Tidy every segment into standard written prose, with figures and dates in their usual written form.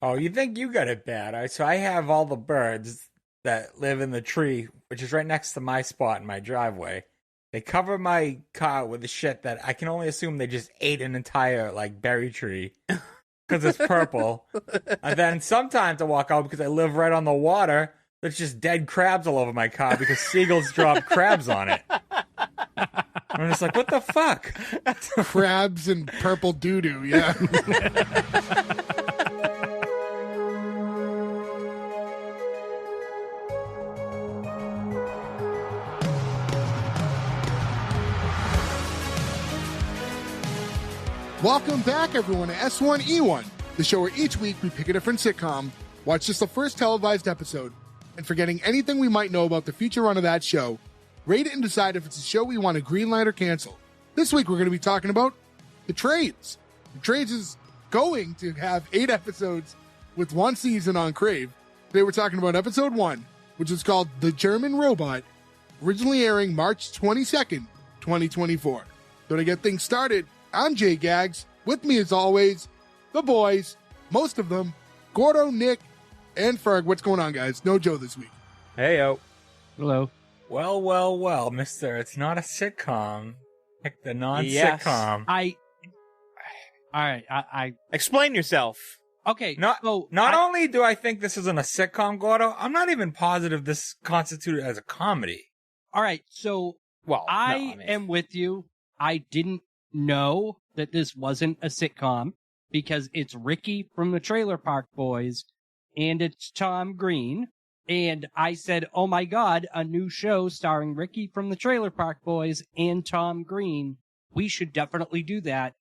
Oh, you think you got it bad? All right, so I have all the birds that live in the tree, which is right next to my spot in my driveway. They cover my car with the shit that I can only assume they just ate an entire like berry tree because it's purple. And then sometimes I walk out because I live right on the water. There's just dead crabs all over my car because seagulls drop crabs on it. I'm just like, what the fuck? Crabs and purple doo-doo, yeah. Welcome back, everyone, to S1E1, the show where each week we pick a different sitcom, watch just the first televised episode, and forgetting anything we might know about the future run of that show, rate it and decide if it's a show we want to greenlight or cancel. This week we're going to be talking about The Trades. The Trades is going to have 8 episodes with 1 season on Crave. Today we're talking about episode 1, which is called The German Robot, originally airing March 22nd, 2024. So to get things started, I'm Jay Gags. With me, as always, the boys, most of them, Gordo, Nick, and Ferg. What's going on, guys? No Joe this week. Heyo. Hello. Well, mister, it's not a sitcom. Pick the non-sitcom. I Explain yourself. okay. Not only do I think this isn't a sitcom, Gordo, I'm not even positive this constituted as a comedy. All right. So Well, I am with you. I didn't know that this wasn't a sitcom because it's Ricky from the Trailer Park Boys and it's Tom Green. And I said, oh my God, a new show starring Ricky from the Trailer Park Boys and Tom Green. We should definitely do that.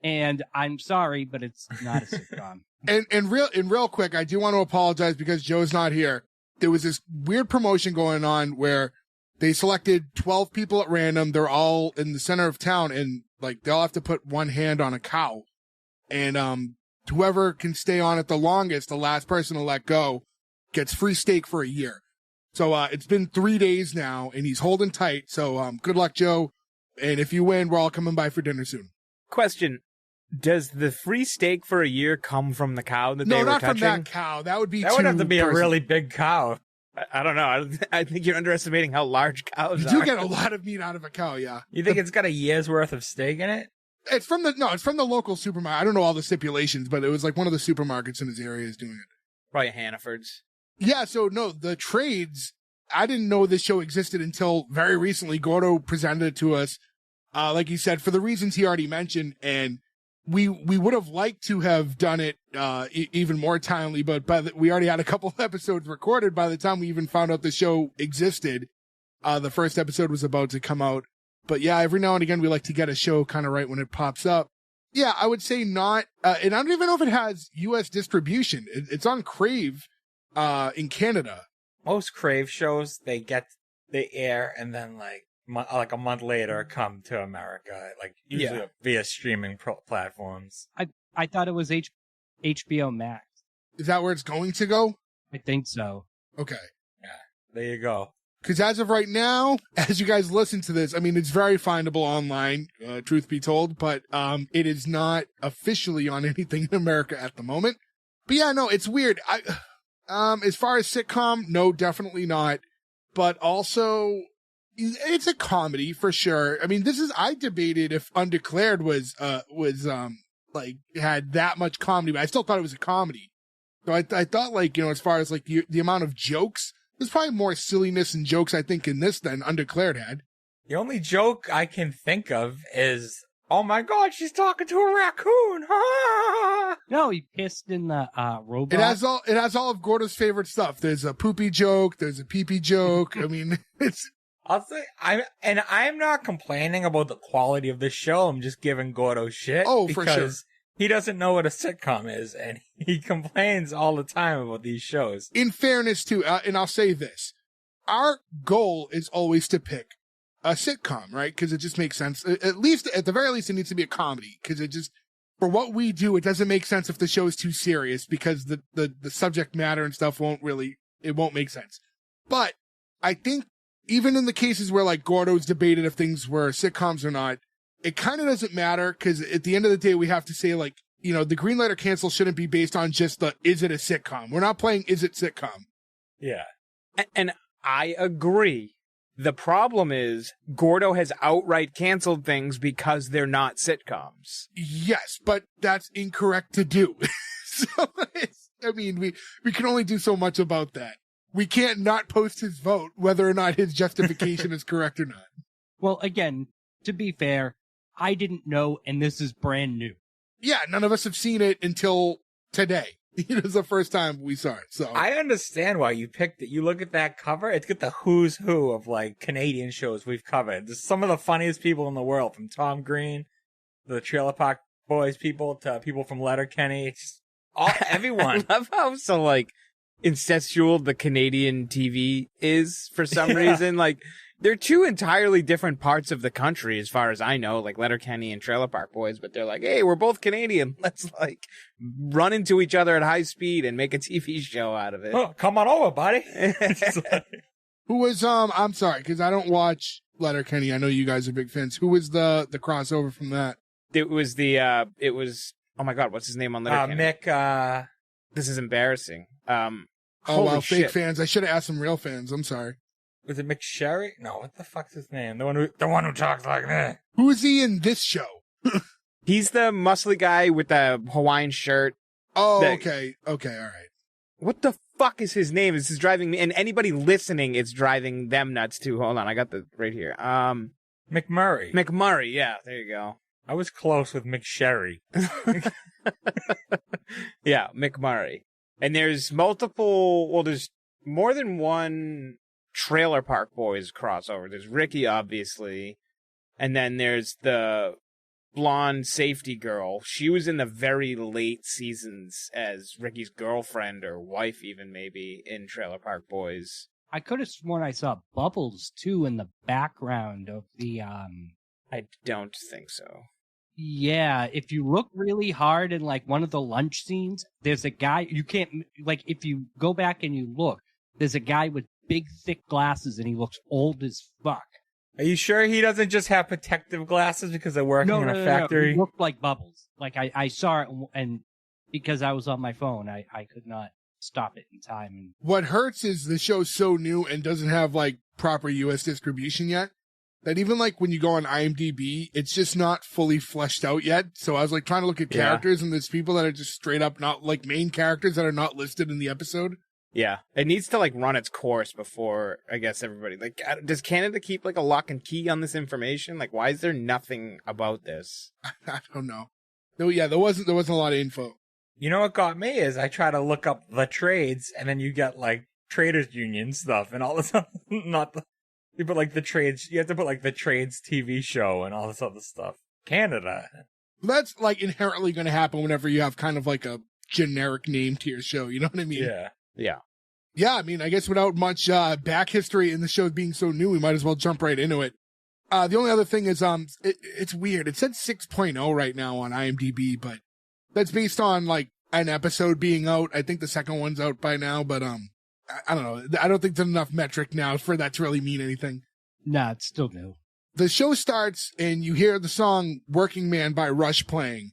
And I'm sorry, but it's not a sitcom. And real quick, I do want to apologize because Joe's not here. There was this weird promotion going on where they selected 12 people at random. They're all in the center of town, and like they'll have to put one hand on a cow. And whoever can stay on it the longest, the last person to let go, gets free steak for a year. So it's been 3 days now, and he's holding tight. So good luck, Joe. And if you win, we're all coming by for dinner soon. Question. Does the free steak for a year come from the cow that No, they were not touching? from that cow. That would be That would have to be a personal. really big cow. I don't know. I think you're underestimating how large cows You are. do get a lot of meat out of a cow, yeah. You think it's got a year's worth of steak in it? It's from the local supermarket. I don't know all the stipulations, but it was like one of the supermarkets in his area is doing it. Probably Hannaford's. Yeah, so no, The Trades, I didn't know this show existed until very recently. Gordo presented it to us, like he said, for the reasons he already mentioned, and we would have liked to have done it even more timely, but we already had a couple of episodes recorded by the time we even found out the show existed. The first episode was about to come out. But yeah, every now and again, we like to get a show kind of right when it pops up. Yeah, I would say not. And I don't even know if it has U.S. distribution. It's on Crave in Canada. Most Crave shows, they air and then like a month later come to America, like usually via streaming platforms. I thought it was HBO Max. Is that where it's going to go? I think so. Okay. Yeah, there you go. Because as of right now, as you guys listen to this, I mean, it's very findable online, truth be told, but it is not officially on anything in America at the moment. But yeah, no, it's weird. As far as sitcom, no, definitely not. But also, it's a comedy for sure. I mean, I debated if Undeclared was had that much comedy, but I still thought it was a comedy. So I thought as far as like the amount of jokes, there's probably more silliness and jokes, I think, in this than Undeclared had. The only joke I can think of is, oh my God, she's talking to a raccoon. No, he pissed in the robot. It has all of Gordo's favorite stuff. There's a poopy joke. There's a pee-pee joke. I mean, I'll say I'm not complaining about the quality of this show. I'm just giving Gordo shit. Oh, for sure. Because he doesn't know what a sitcom is, and he complains all the time about these shows. In fairness, too, and I'll say this, our goal is always to pick a sitcom, right? Because it just makes sense. At the very least, it needs to be a comedy. Because it just, for what we do, it doesn't make sense if the show is too serious, because the subject matter and stuff won't make sense. But I think even in the cases where like Gordo's debated if things were sitcoms or not, it kind of doesn't matter, because at the end of the day, we have to say, like, the green light or cancel shouldn't be based on just is it a sitcom? We're not playing is it sitcom. Yeah. And I agree. The problem is Gordo has outright canceled things because they're not sitcoms. Yes, but that's incorrect to do. So, we can only do so much about that. We can't not post his vote whether or not his justification is correct or not. Well, again, to be fair, I didn't know, and this is brand new. Yeah, none of us have seen it until today. It was the first time we saw it. So I understand why you picked it. You look at that cover, it's got the who's who of like Canadian shows we've covered. There's some of the funniest people in the world, from Tom Green, the Trailer Park Boys people, to people from Letterkenny. It's everyone. I love how so like incestual the Canadian TV is for some reason. Like they're two entirely different parts of the country, as far as I know, like Letterkenny and Trailer Park Boys, but they're like, hey, we're both Canadian. Let's like run into each other at high speed and make a TV show out of it. Oh, come on over, buddy. Who was, I'm sorry, because I don't watch Letterkenny. I know you guys are big fans. Who was the crossover from that? It was oh my God, what's his name on Letterkenny? Mick, This is embarrassing. Oh, Holy wow, shit. fake fans. I should have asked some real fans. I'm sorry. was it McSherry? No, what the fuck's his name? The one who talks like that. Who is he in this show? He's the muscly guy with the Hawaiian shirt. Oh, okay, all right. What the fuck is his name? This is driving me, and anybody listening, it's driving them nuts too. Hold on, I got the right here. McMurray. McMurray, yeah, there you go. I was close with McSherry. Yeah, McMurray. And there's there's more than one Trailer Park Boys crossover. There's Ricky, obviously. And then there's the blonde safety girl. She was in the very late seasons as Ricky's girlfriend or wife, even maybe, in Trailer Park Boys. I could have sworn I saw Bubbles, too, in the background of the, I don't think so. Yeah, if you look really hard in, like, one of the lunch scenes, there's a guy, you can't, like, if you go back and you look, there's a guy with big, thick glasses, and he looks old as fuck. Are you sure he doesn't just have protective glasses because they're working in a factory? No. He looked like Bubbles. Like, I saw it, and because I was on my phone, I could not stop it in time. What hurts is the show's so new and doesn't have, like, proper U.S. distribution yet, that even, like, when you go on IMDb, it's just not fully fleshed out yet. So I was, like, trying to look at characters, and there's people that are just straight up not, like, main characters that are not listed in the episode. Yeah, it needs to, like, run its course before, I guess, everybody. Like, does Canada keep, like, a lock and key on this information? Like, why is there nothing about this? I don't know. No, yeah, there wasn't a lot of info. You know what got me is I try to look up the trades, and then you get, like, traders union stuff and all this stuff. You put, like, the trades, you have to put, like, the trades TV show and all this other stuff. Canada. That's, like, inherently going to happen whenever you have kind of, like, a generic name to your show. You know what I mean? Yeah. Yeah. Yeah, I mean, I guess without much back history in the show being so new, we might as well jump right into it. The only other thing is, it's weird. It said 6.0 right now on IMDb, but that's based on, like, an episode being out. I think the second one's out by now, but, I don't know. I don't think there's enough metric now for that to really mean anything. Nah, it's still new. The show starts and you hear the song Working Man by Rush playing,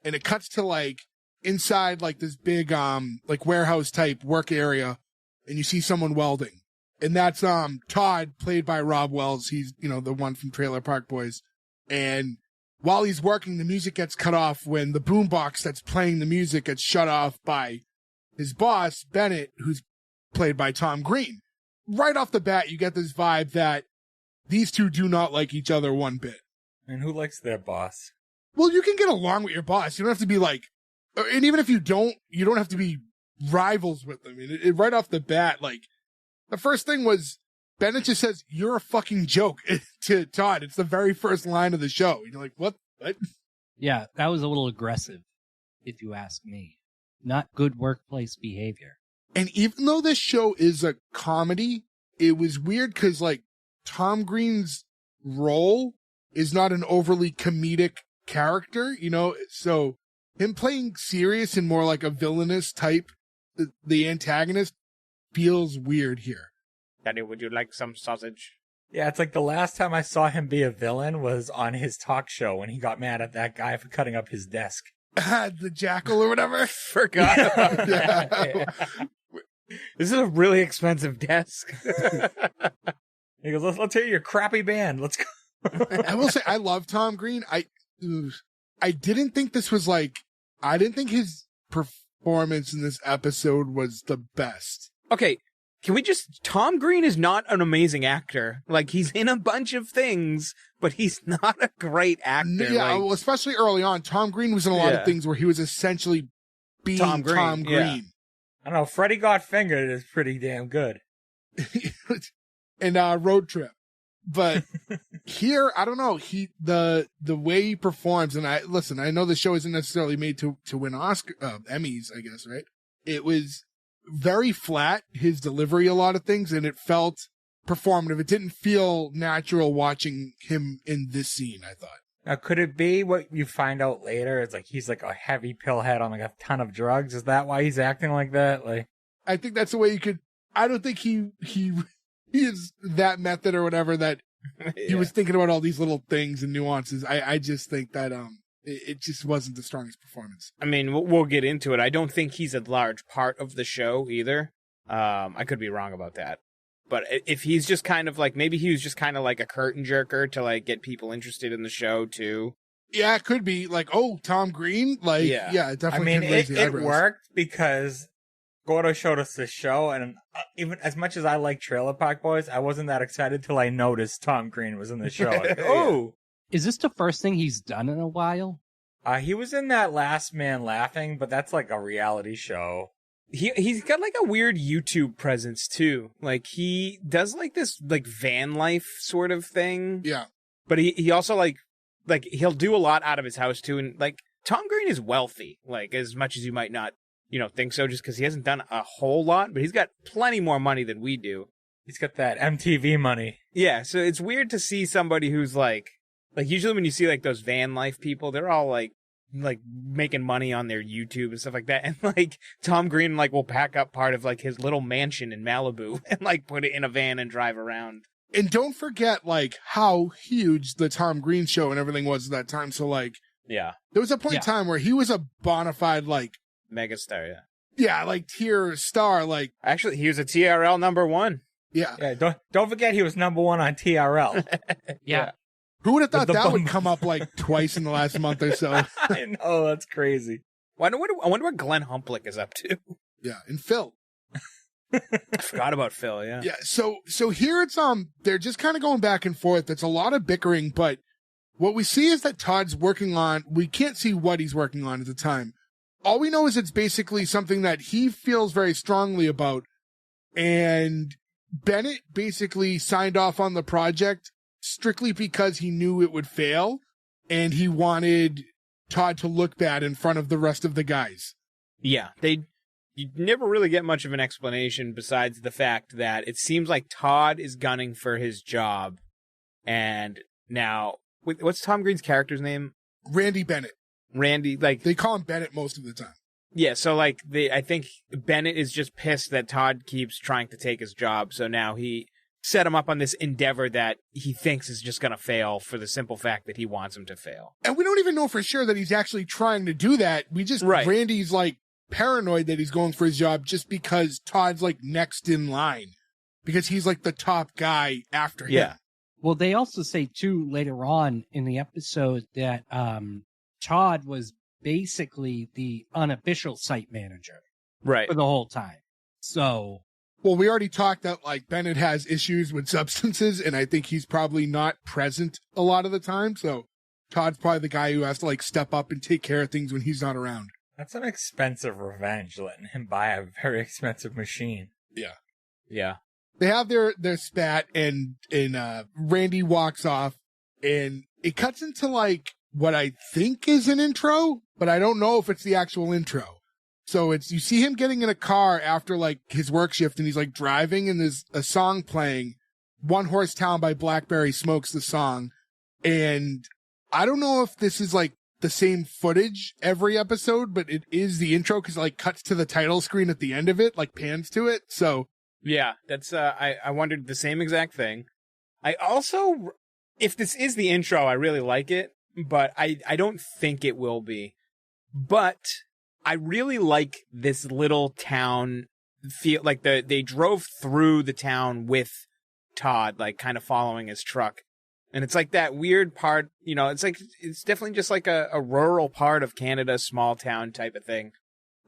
and it cuts to, like, inside, like, this big, like, warehouse type work area, and you see someone welding. And that's, Todd, played by Rob Wells. He's, the one from Trailer Park Boys. And while he's working, the music gets cut off when the boombox that's playing the music gets shut off by his boss, Bennett, who's played by Tom Green. Right off the bat, you get this vibe that these two do not like each other one bit. And who likes their boss? Well, you can get along with your boss. You don't have to be like, and even if you don't have to be rivals with them. Right off the bat, like, the first thing was Bennett just says, "You're a fucking joke" to Todd. It's the very first line of the show. You're like, what? Yeah, that was a little aggressive, if you ask me. Not good workplace behavior. And even though this show is a comedy, it was weird because, like, Tom Green's role is not an overly comedic character, so him playing serious and more like a villainous type, the antagonist, feels weird here. Daddy, would you like some sausage? Yeah, it's like the last time I saw him be a villain was on his talk show when he got mad at that guy for cutting up his desk. The jackal or whatever. Forgot about that. This is a really expensive desk. He goes, let's hear your crappy band. Let's go. I will say, I love Tom Green. I didn't think this was like, I didn't think his performance in this episode was the best. Okay, can we just... Tom Green is not an amazing actor. Like, he's in a bunch of things, but he's not a great actor. Yeah, well, especially early on, Tom Green was in a lot of things where he was essentially being Tom Green. Yeah. I don't know, Freddy Got Fingered is pretty damn good. And Road Trip. But here, I don't know, the way he performs, and I know the show isn't necessarily made to win Oscar, Emmys, I guess, right? It was very flat, his delivery, a lot of things, and it felt performative. It didn't feel natural watching him in this scene, I thought. Now, could it be what you find out later? It's like he's like a heavy pillhead on like a ton of drugs. Is that why he's acting like that? Like, I think that's the way you could. I don't think he is that method or whatever that he was thinking about all these little things and nuances. I just think that it just wasn't the strongest performance. I mean, we'll get into it. I don't think he's a large part of the show either. I could be wrong about that. But if he's just kind of like, maybe he was just kind of like a curtain jerker to like get people interested in the show too. Yeah, it could be like, oh, Tom Green. Like, yeah, it definitely. I mean, it worked because Gordo showed us this show, and even as much as I like Trailer Park Boys, I wasn't that excited till I noticed Tom Green was in the show. Like, oh, is this the first thing he's done in a while? He was in that Last Man Laughing, but that's like a reality show. He's got like a weird YouTube presence too. Like he does like this like van life sort of thing. Yeah. But he also like he'll do a lot out of his house too. And like Tom Green is wealthy, like as much as you might not, think so just because he hasn't done a whole lot, but he's got plenty more money than we do. He's got that MTV money. Yeah. So it's weird to see somebody who's like usually when you see like those van life people, they're all like making money on their YouTube and stuff like that. And like Tom Green will pack up part of like his little mansion in Malibu and like put it in a van and drive around. And don't forget like how huge the Tom Green show and everything was at that time. So like, yeah, there was a point in time where he was a bona fide like megastar. Yeah. Yeah. Like tier star. Like actually he was a TRL #1. Yeah. Yeah. Don't forget he was #1 on TRL. Yeah. Who would have thought that would come up like twice in the last month or so? I know, that's crazy. I wonder what Glenn Humplick is up to. Yeah, and Phil. I forgot about Phil, yeah. Yeah, so here it's they're just kind of going back and forth. It's a lot of bickering, but what we see is that Todd's working on, we can't see what he's working on at the time. All we know is it's basically something that he feels very strongly about, and Bennett basically signed off on the project strictly because he knew it would fail, and he wanted Todd to look bad in front of the rest of the guys. Yeah, you never really get much of an explanation besides the fact that it seems like Todd is gunning for his job, and now, what's Tom Green's character's name? Randy Bennett. Randy, like... They call him Bennett most of the time. Yeah, so like, I think Bennett is just pissed that Todd keeps trying to take his job, so now he set him up on this endeavor that he thinks is just going to fail for the simple fact that he wants him to fail. And we don't even know for sure that he's actually trying to do that. We just, Randy's like paranoid that he's going for his job just because Todd's like next in line because he's like the top guy after him. Yeah. Well, they also say too later on in the episode that Todd was basically the unofficial site manager. Right. For the whole time. So... Well, we already talked that like Bennett has issues with substances, and I think he's probably not present a lot of the time. So Todd's probably the guy who has to like step up and take care of things when he's not around. That's an expensive revenge, letting him buy a very expensive machine. Yeah. Yeah. They have their spat, and Randy walks off, and it cuts into like what I think is an intro, but I don't know if it's the actual intro. So you see him getting in a car after like his work shift, and he's like driving, and there's a song playing. One Horse Town by Blackberry Smokes the song. And I don't know if this is like the same footage every episode, but it is the intro because it like cuts to the title screen at the end of it, like pans to it. So yeah, that's I wondered the same exact thing. I also, if this is the intro, I really like it, but I don't think it will be. But I really like this little town feel. Like they drove through the town with Todd, like kind of following his truck. And it's like that weird part, you know, it's definitely just like a rural part of Canada, small town type of thing.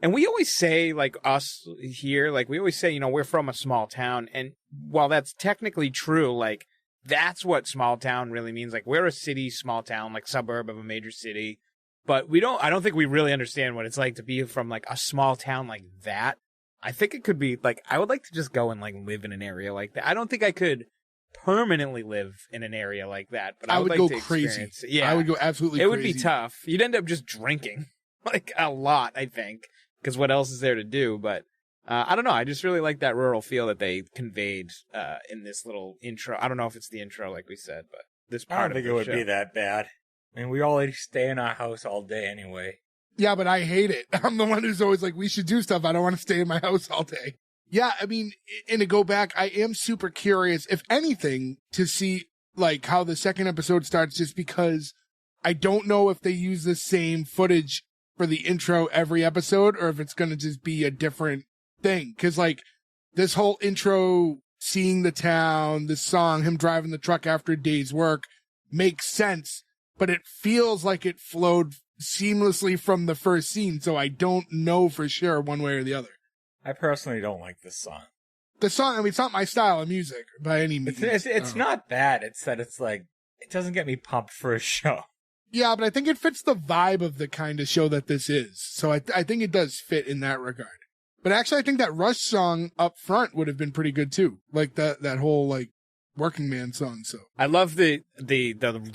And we always say, like us here, like we always say, you know, we're from a small town. And while that's technically true, like that's what small town really means. Like we're a city, small town, like suburb of a major city. But I don't think we really understand what it's like to be from like a small town like that. I think it could be like, I would like to just go and like live in an area like that. I don't think I could permanently live in an area like that, but I would like go to crazy. Yeah, I would go absolutely it crazy. Would be tough. You'd end up just drinking like a lot, I think, because what else is there to do? But I don't know. I just really like that rural feel that they conveyed in this little intro. I don't know if it's the intro, like we said, but this part I don't think of it would show. be that bad. I mean, we already stay in our house all day anyway. Yeah, but I hate it. I'm the one who's always like, we should do stuff. I don't want to stay in my house all day. Yeah, I mean, and to go back, I am super curious, if anything, to see like how the second episode starts, just because I don't know if they use the same footage for the intro every episode or if it's going to just be a different thing. Cause like this whole intro, seeing the town, the song, him driving the truck after a day's work makes sense, but it feels like it flowed seamlessly from the first scene. So I don't know for sure one way or the other. I personally don't like this song. The song, I mean, it's not my style of music by any means. It's not bad. It's that it's like, it doesn't get me pumped for a show. Yeah, but I think it fits the vibe of the kind of show that this is. So I think it does fit in that regard. But actually, I think that Rush song up front would have been pretty good too. Like that whole like working man song. So I love the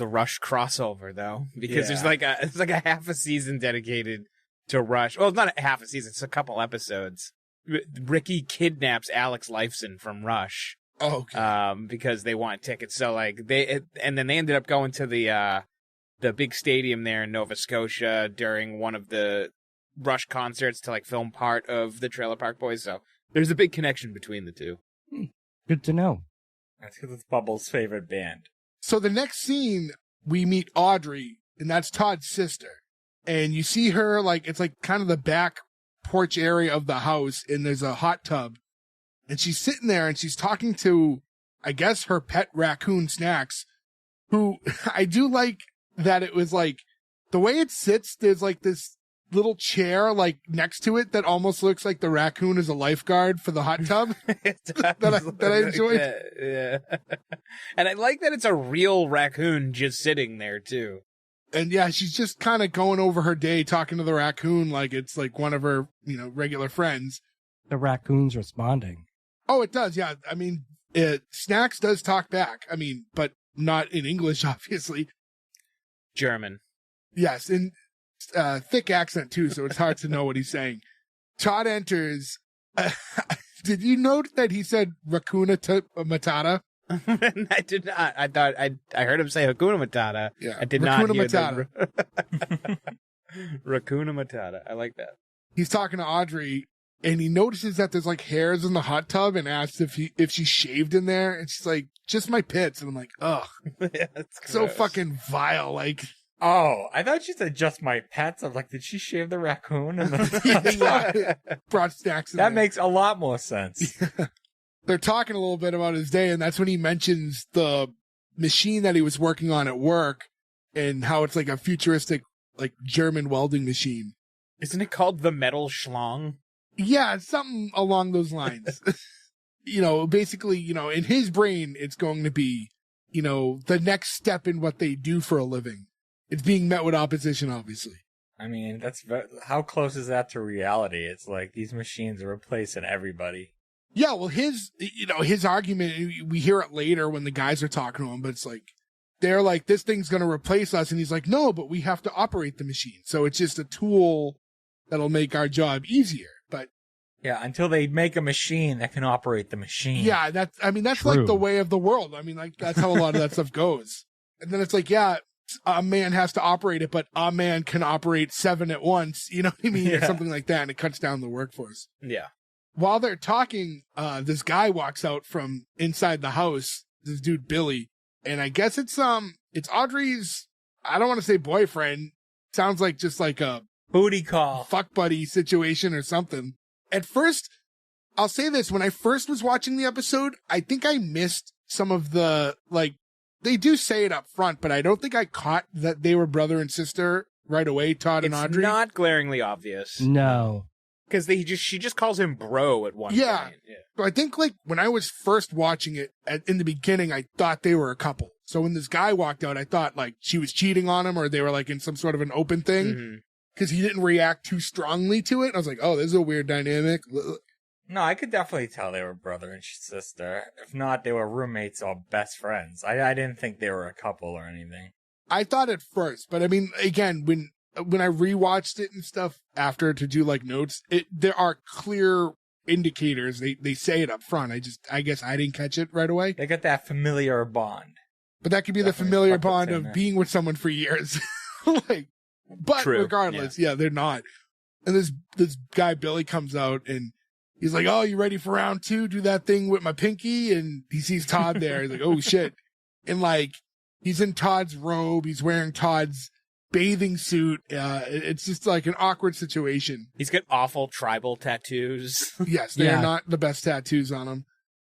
Rush crossover though, because there's like a half a season dedicated to Rush. Well, it's not a half a season; it's a couple episodes. Ricky kidnaps Alex Lifeson from Rush. Oh, okay. Because they want tickets. So like and then they ended up going to the big stadium there in Nova Scotia during one of the Rush concerts to like film part of the Trailer Park Boys. So there's a big connection between the two. Good to know. That's because it's Bubbles' favorite band. So the next scene, we meet Audrey, and that's Todd's sister. And you see her, like, it's like kind of the back porch area of the house, and there's a hot tub. And she's sitting there, and she's talking to, I guess, her pet raccoon, Snacks, who I do like that it was like, the way it sits, there's like this little chair like next to it that almost looks like the raccoon is a lifeguard for the hot tub. that I enjoyed. Yeah. And I like that it's a real raccoon just sitting there too. And yeah, she's just kind of going over her day, talking to the raccoon like it's like one of her, regular friends. The raccoon's responding. Oh, it does. Yeah. I mean, Snacks does talk back. I mean, but not in English, obviously. German. Yes. And thick accent too, so it's hard to know what he's saying. Todd enters. Did you note that he said Raccoona Matata? I did not. I thought I heard him say Hakuna Matata. Yeah, I did Raccoona not hear Matata. Raccoona Matata. I like that. He's talking to Audrey, and he notices that there's like hairs in the hot tub, and asks if she shaved in there, and she's like, "Just my pits," and I'm like, "Ugh, Yeah, so fucking vile." Like, Oh, I thought she said just my pets. I was like, did she shave the raccoon? And yeah, brought Snacks in that there. makes a lot more sense. They're talking a little bit about his day, and that's when he mentions the machine that he was working on at work and how it's like a futuristic, like German welding machine. Isn't it called the metal schlong? Yeah, it's something along those lines. Basically, in his brain, it's going to be, the next step in what they do for a living. It's being met with opposition, obviously. I mean, how close is that to reality? It's like these machines are replacing everybody. Yeah, well, his argument, we hear it later when the guys are talking to him, but it's like, they're like, this thing's going to replace us. And he's like, no, but we have to operate the machine. So it's just a tool that'll make our job easier. But yeah, until they make a machine that can operate the machine. yeah, that's True. like the way of the world. I mean, like, that's how a lot of that stuff goes. And then it's like, yeah, a man has to operate it, but a man can operate 7 at once. You know what I mean? Yeah. Or something like that. And it cuts down the workforce. Yeah. While they're talking, this guy walks out from inside the house, this dude, Billy. And I guess it's Audrey's, I don't want to say boyfriend. Sounds like just like a Booty call. fuck buddy situation or something. At first, I'll say this, when I first was watching the episode, I think I missed some of the, like, they do say it up front, but I don't think I caught that they were brother and sister right away, Todd and Audrey. It's not glaringly obvious. No. Because she just calls him bro at one point. Yeah. So I think, like, when I was first watching it in the beginning, I thought they were a couple. So when this guy walked out, I thought, like, she was cheating on him or they were, like, in some sort of an open thing. Because he didn't react too strongly to it. I was like, oh, this is a weird dynamic. No, I could definitely tell they were brother and sister. If not, they were roommates or best friends. I didn't think they were a couple or anything. I thought at first, but I mean, again, when I rewatched it and stuff after to do like notes, there are clear indicators. They say it up front. I guess I didn't catch it right away. They got that familiar bond. But that could be Definitely the familiar fuck with bond Tim, of being with someone for years. But True. regardless, yeah, they're not. And this guy Billy comes out and he's like, "Oh, you ready for round 2? Do that thing with my pinky." And he sees Todd there. He's like, "Oh shit!" And like, he's in Todd's robe. He's wearing Todd's bathing suit. It's just like an awkward situation. He's got awful tribal tattoos. Yes, they are not the best tattoos on him.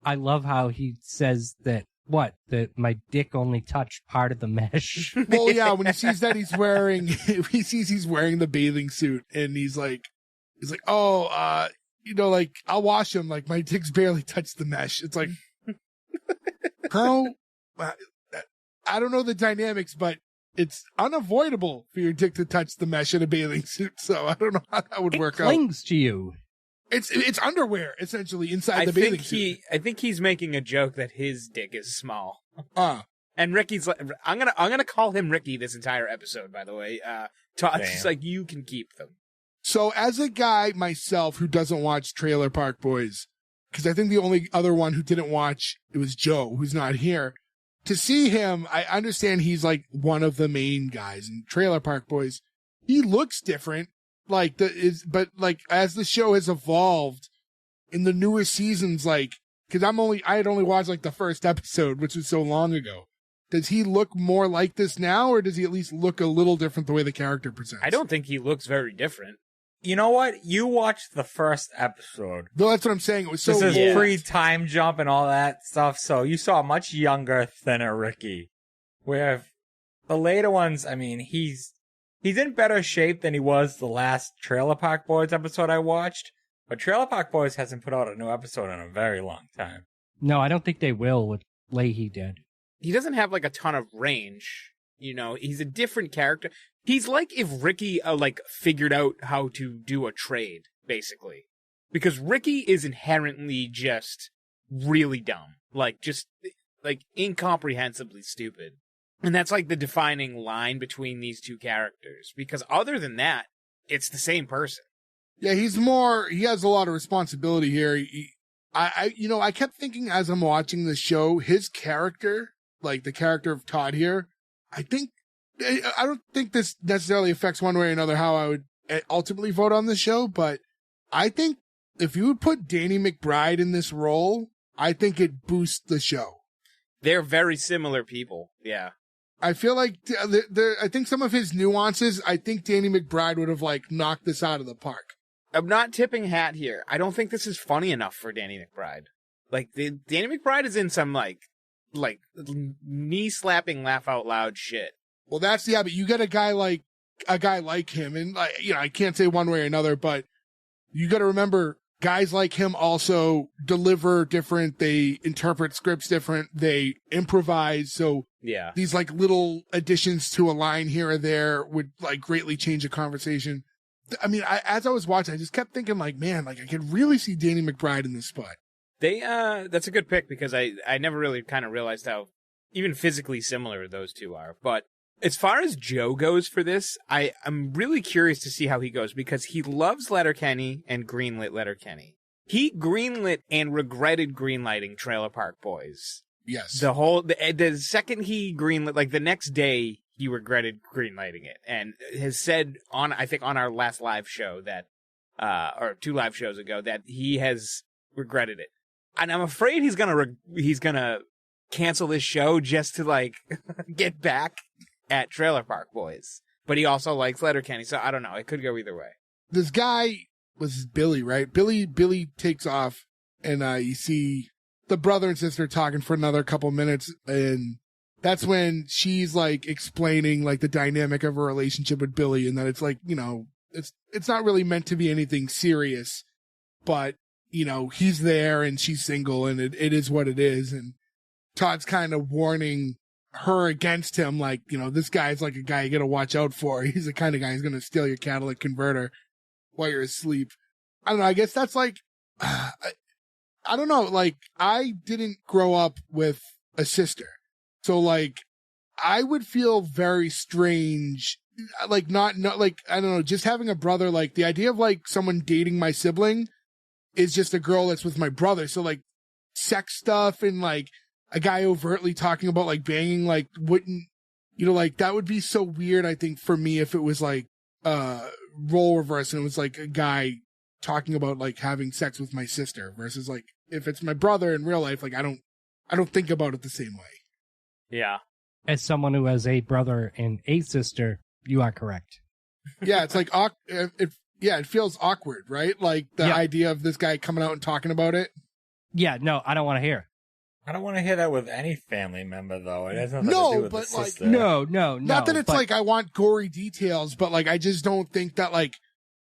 I love how he says that my dick only touched part of the mesh. Well, yeah, when he sees that he's wearing the bathing suit, and he's like, "Oh, like, I'll wash him. Like, my dick's barely touched the mesh." It's like, how? I don't know the dynamics, but it's unavoidable for your dick to touch the mesh in a bathing suit. So I don't know how that would work out. It clings to you. It's underwear essentially inside the bathing suit. I think he's making a joke that his dick is small. And Ricky's like, I'm gonna call him Ricky this entire episode. By the way, Todd's just like, you can keep them. So as a guy myself who doesn't watch Trailer Park Boys, because I think the only other one who didn't watch, it was Joe, who's not here. To see him, I understand he's like one of the main guys in Trailer Park Boys. He looks different, but as the show has evolved in the newer seasons, like, because I had only watched like the first episode, which was so long ago. Does he look more like this now, or does he at least look a little different the way the character presents? I don't think he looks very different. You know what? You watched the first episode. No, that's what I'm saying. It was so This weird. is pre-time jump and all that stuff, so you saw a much younger, thinner Ricky. Where the later ones, I mean, he's in better shape than he was the last Trailer Park Boys episode I watched, but Trailer Park Boys hasn't put out a new episode in a very long time. No, I don't think they will with Leahy dead. He doesn't have like a ton of range. He's a different character. He's like if Ricky figured out how to do a trade, basically. Because Ricky is inherently just really dumb. Just incomprehensibly stupid. And that's like the defining line between these two characters. Because other than that, it's the same person. Yeah, he has a lot of responsibility here. I kept thinking as I'm watching the show, his character, like the character of Todd here, I don't think this necessarily affects one way or another how I would ultimately vote on the show, but I think if you would put Danny McBride in this role, I think it boosts the show. They're very similar people. Yeah. I feel like I think some of his nuances, I think Danny McBride would have knocked this out of the park. I'm not tipping hat here. I don't think this is funny enough for Danny McBride. Danny McBride is in some knee slapping, laugh out loud shit. Well, but you get a guy like him, and I can't say one way or another, but you got to remember guys like him also deliver different. They interpret scripts different. They improvise. So yeah, these little additions to a line here or there would greatly change a conversation. I mean, as I was watching, I just kept thinking man, I could really see Danny McBride in this spot. That's a good pick because I never really kind of realized how even physically similar those two are. But as far as Joe goes for this, I'm really curious to see how he goes because he loves Letterkenny and greenlit Letterkenny. He greenlit and regretted greenlighting Trailer Park Boys. Yes. The second he greenlit, the next day, he regretted greenlighting it and has said on our last live show that, or 2 live shows ago, that he has regretted it. And I'm afraid he's gonna cancel this show just to get back at Trailer Park Boys. but he also likes Letterkenny. So I don't know. It could go either way. This guy was Billy, right? Billy takes off, and you see the brother and sister talking for another couple minutes, and that's when she's like explaining like the dynamic of her relationship with Billy, and that it's like, you know, it's not really meant to be anything serious, but you know, he's there and she's single, and it is what it is. And Todd's kind of warning her against him, like, you know, this guy's like a guy you gotta watch out for. He's the kind of guy who's gonna steal your catalytic converter while you're asleep. I don't know. I guess that's like, I don't know. Like, I didn't grow up with a sister. So, like, I would feel very strange. Like, not, like, I don't know, just having a brother, like, the idea of, like, someone dating my sibling is just a girl that's with my brother. So, like, sex stuff and, like, a guy overtly talking about, like, banging, like, wouldn't, you know, like, that would be so weird, I think, for me if it was, like, role reverse and it was, like, a guy talking about, like, having sex with my sister versus, like, if it's my brother in real life, like, I don't think about it the same way. Yeah. As someone who has a brother and a sister, you are correct. Yeah, it's like, it feels awkward, right? Like, the idea of this guy coming out and talking about it. Yeah, no, I don't want to hear it. I don't want to hear that with any family member, though. It has nothing to do with the sister. No. Not that it's like I want gory details, but, like, I just don't think that, like,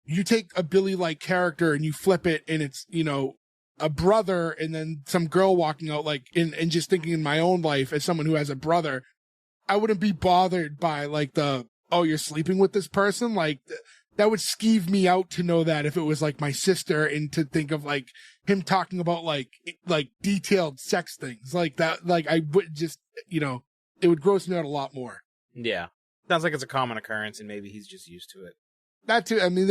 you take a Billy-like character and you flip it and it's, you know, a brother and then some girl walking out, like, and just thinking in my own life as someone who has a brother, I wouldn't be bothered by, like, you're sleeping with this person. Like, that would skeeve me out to know that if it was, like, my sister, and to think of, like, him talking about, like detailed sex things like that. Like, I would just, you know, it would gross me out a lot more. Yeah. Sounds like it's a common occurrence and maybe he's just used to it. That too. I mean,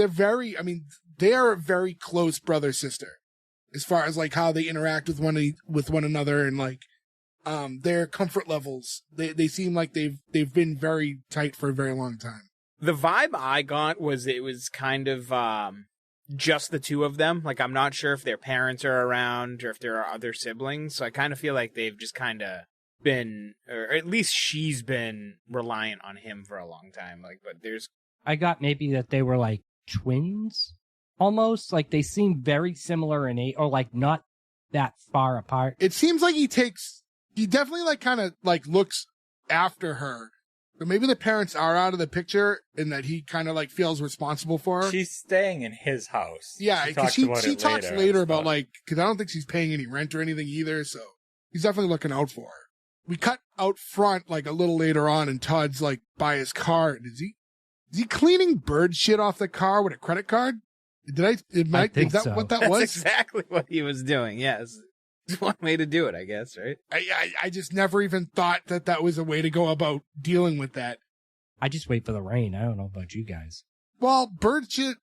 they are a very close brother-sister as far as, like, how they interact with one another and, like, their comfort levels. They seem like they've been very tight for a very long time. The vibe I got was it was kind of just the two of them. Like, I'm not sure if their parents are around or if there are other siblings. So I kind of feel like they've just kind of been, or at least she's been reliant on him for a long time. Like, but I got maybe that they were like twins almost. Like, they seem very similar in age, or like not that far apart. It seems like he definitely, like, kind of, like, looks after her. But maybe the parents are out of the picture and that he kind of, like, feels responsible for her. She's staying in his house. Yeah, because she talks later about, like, because I don't think she's paying any rent or anything either, so he's definitely looking out for her. We cut out front, like, a little later on, and Todd's, like, by his car. Is he cleaning bird shit off the car with a credit card? I think is that so. what that that's was? exactly what he was doing. Yes. It's one way to do it, I guess, right? I just never even thought that was a way to go about dealing with that. I just wait for the rain. I don't know about you guys. Well, bird shit,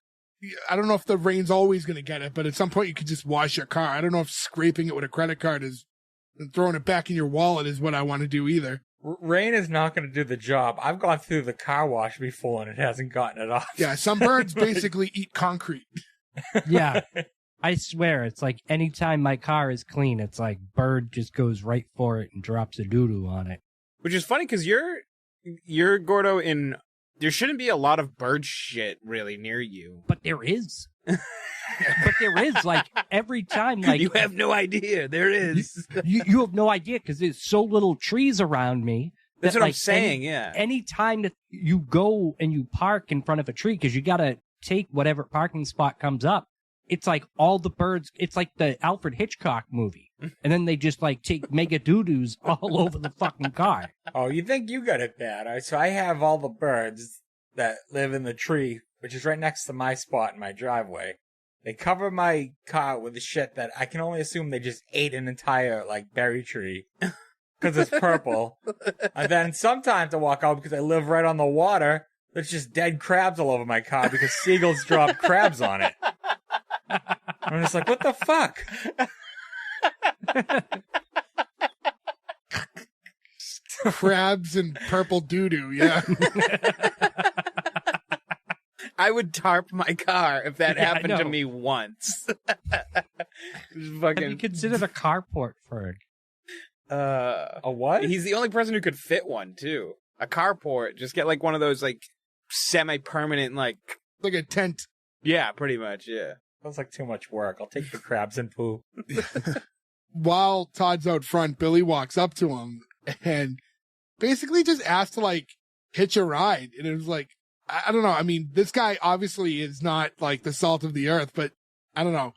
I don't know if the rain's always going to get it, but at some point you could just wash your car. I don't know if scraping it with a credit card and throwing it back in your wallet is what I want to do either. Rain is not going to do the job. I've gone through the car wash before and it hasn't gotten it off. Yeah, some birds basically eat concrete. Yeah. I swear, it's like anytime my car is clean, it's like bird just goes right for it and drops a doo-doo on it. Which is funny because you're Gordo there shouldn't be a lot of bird shit really near you. But there is. Like, every time, like... You have no idea. There is. You have no idea because there's so little trees around me. That's what like, I'm saying, yeah. Any time that you go and you park in front of a tree, because you got to take whatever parking spot comes up, it's like all the birds, it's like the Alfred Hitchcock movie. And then they just like take mega doo-doos all over the fucking car. Oh, you think you got it bad. All right, so I have all the birds that live in the tree, which is right next to my spot in my driveway. They cover my car with the shit that I can only assume they just ate an entire, like, berry tree. Because it's purple. And then sometimes I walk out because I live right on the water. There's just dead crabs all over my car because seagulls drop crabs on it. I'm just like, what the fuck? Crabs and purple doo-doo, yeah. I would tarp my car if that happened to me once. Have you considered a carport for it? A what? He's the only person who could fit one, too. A carport. Just get, like, one of those, like, semi-permanent, like a tent. Yeah, pretty much. Yeah. Sounds like too much work. I'll take the crabs and poo. While Todd's out front, Billy walks up to him and basically just asked to like hitch a ride. And it was like, I don't know. I mean, this guy obviously is not like the salt of the earth, but I don't know.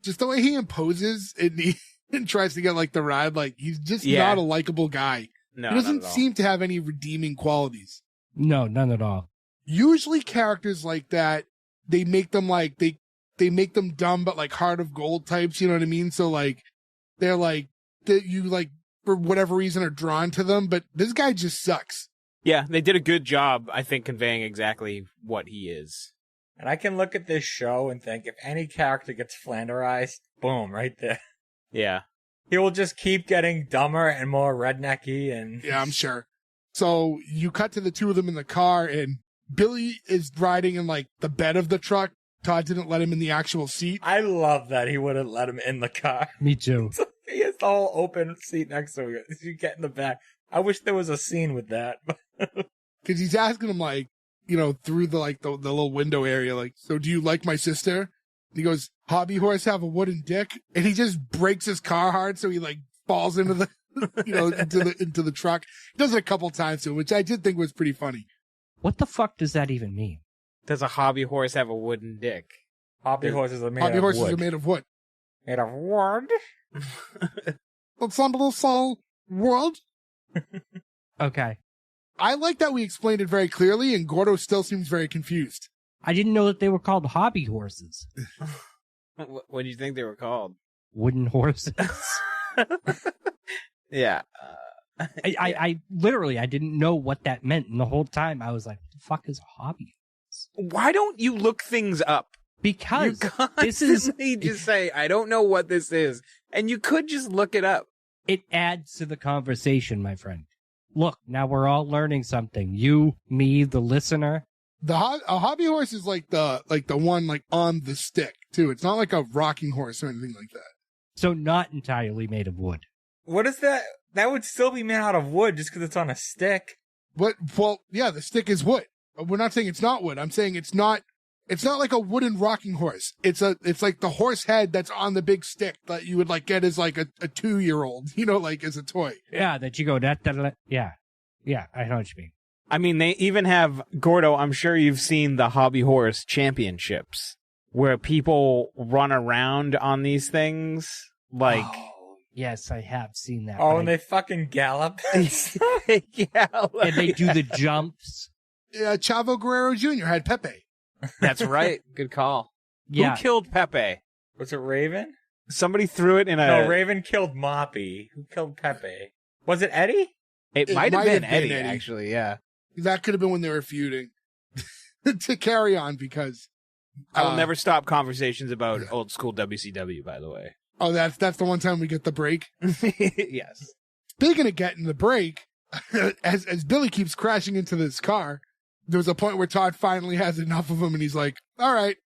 Just the way he imposes and tries to get like the ride, like he's just not a likable guy. No, he doesn't seem to have any redeeming qualities. No, none at all. Usually characters like that, they make them like, they make them dumb, but like heart of gold types. You know what I mean? So like, they're like, that you like, for whatever reason are drawn to them, but this guy just sucks. Yeah, they did a good job, I think, conveying exactly what he is. And I can look at this show and think, if any character gets flanderized, boom, right there. Yeah. He will just keep getting dumber and more rednecky and... Yeah, I'm sure. So you cut to the two of them in the car, and Billy is riding in like the bed of the truck. Todd didn't let him in the actual seat. I love that he wouldn't let him in the car. Me too. He has the whole open seat next to him. You get in the back. I wish there was a scene with that. Because he's asking him like, you know, through the like the little window area, like, so do you like my sister? And he goes, hobby horse have a wooden dick? And he just breaks his car hard, so he like falls into the, you know, into the truck. He does it a couple times too, which I did think was pretty funny. What the fuck does that even mean? Does a hobby horse have a wooden dick? Hobby horses are made Hobby of horses wood. are made of wood. Made of wood? Ensemble soul wood. Okay. I like that we explained it very clearly, and Gordo still seems very confused. I didn't know that they were called hobby horses. What do you think they were called? Wooden horses. Yeah. I literally, I didn't know what that meant. And the whole time I was like, what the fuck is a hobby horse? Why don't you look things up? Because you this is... constantly just say, I don't know what this is. And you could just look it up. It adds to the conversation, my friend. Look, now we're all learning something. You, me, the listener. A hobby horse is like the one like on the stick too. It's not like a rocking horse or anything like that. So not entirely made of wood. What is that? That would still be made out of wood just because it's on a stick. But, well, yeah, the stick is wood. We're not saying it's not wood. I'm saying it's not like a wooden rocking horse. It's like the horse head that's on the big stick that you would like get as like a 2-year-old, you know, like as a toy. Yeah, that you go, yeah. Yeah, I know what you mean. I mean, they even have, Gordo, I'm sure you've seen the Hobby Horse Championships, where people run around on these things, like... Oh, yes, I have seen that. Oh, and they fucking gallop. Yeah, like... And they do the jumps. Chavo Guerrero Jr. had Pepe. That's right. Good call. Yeah. Who killed Pepe? Was it Raven? Somebody threw it in a... No, Raven killed Moppy. Who killed Pepe? Was it Eddie? It might have been Eddie, actually, yeah. That could have been when they were feuding. To carry on, because... I will never stop conversations about old school WCW, by the way. Oh, that's the one time we get the break? Yes. Speaking of getting the break, as Billy keeps crashing into this car, there's a point where Todd finally has enough of him, and he's like, all right,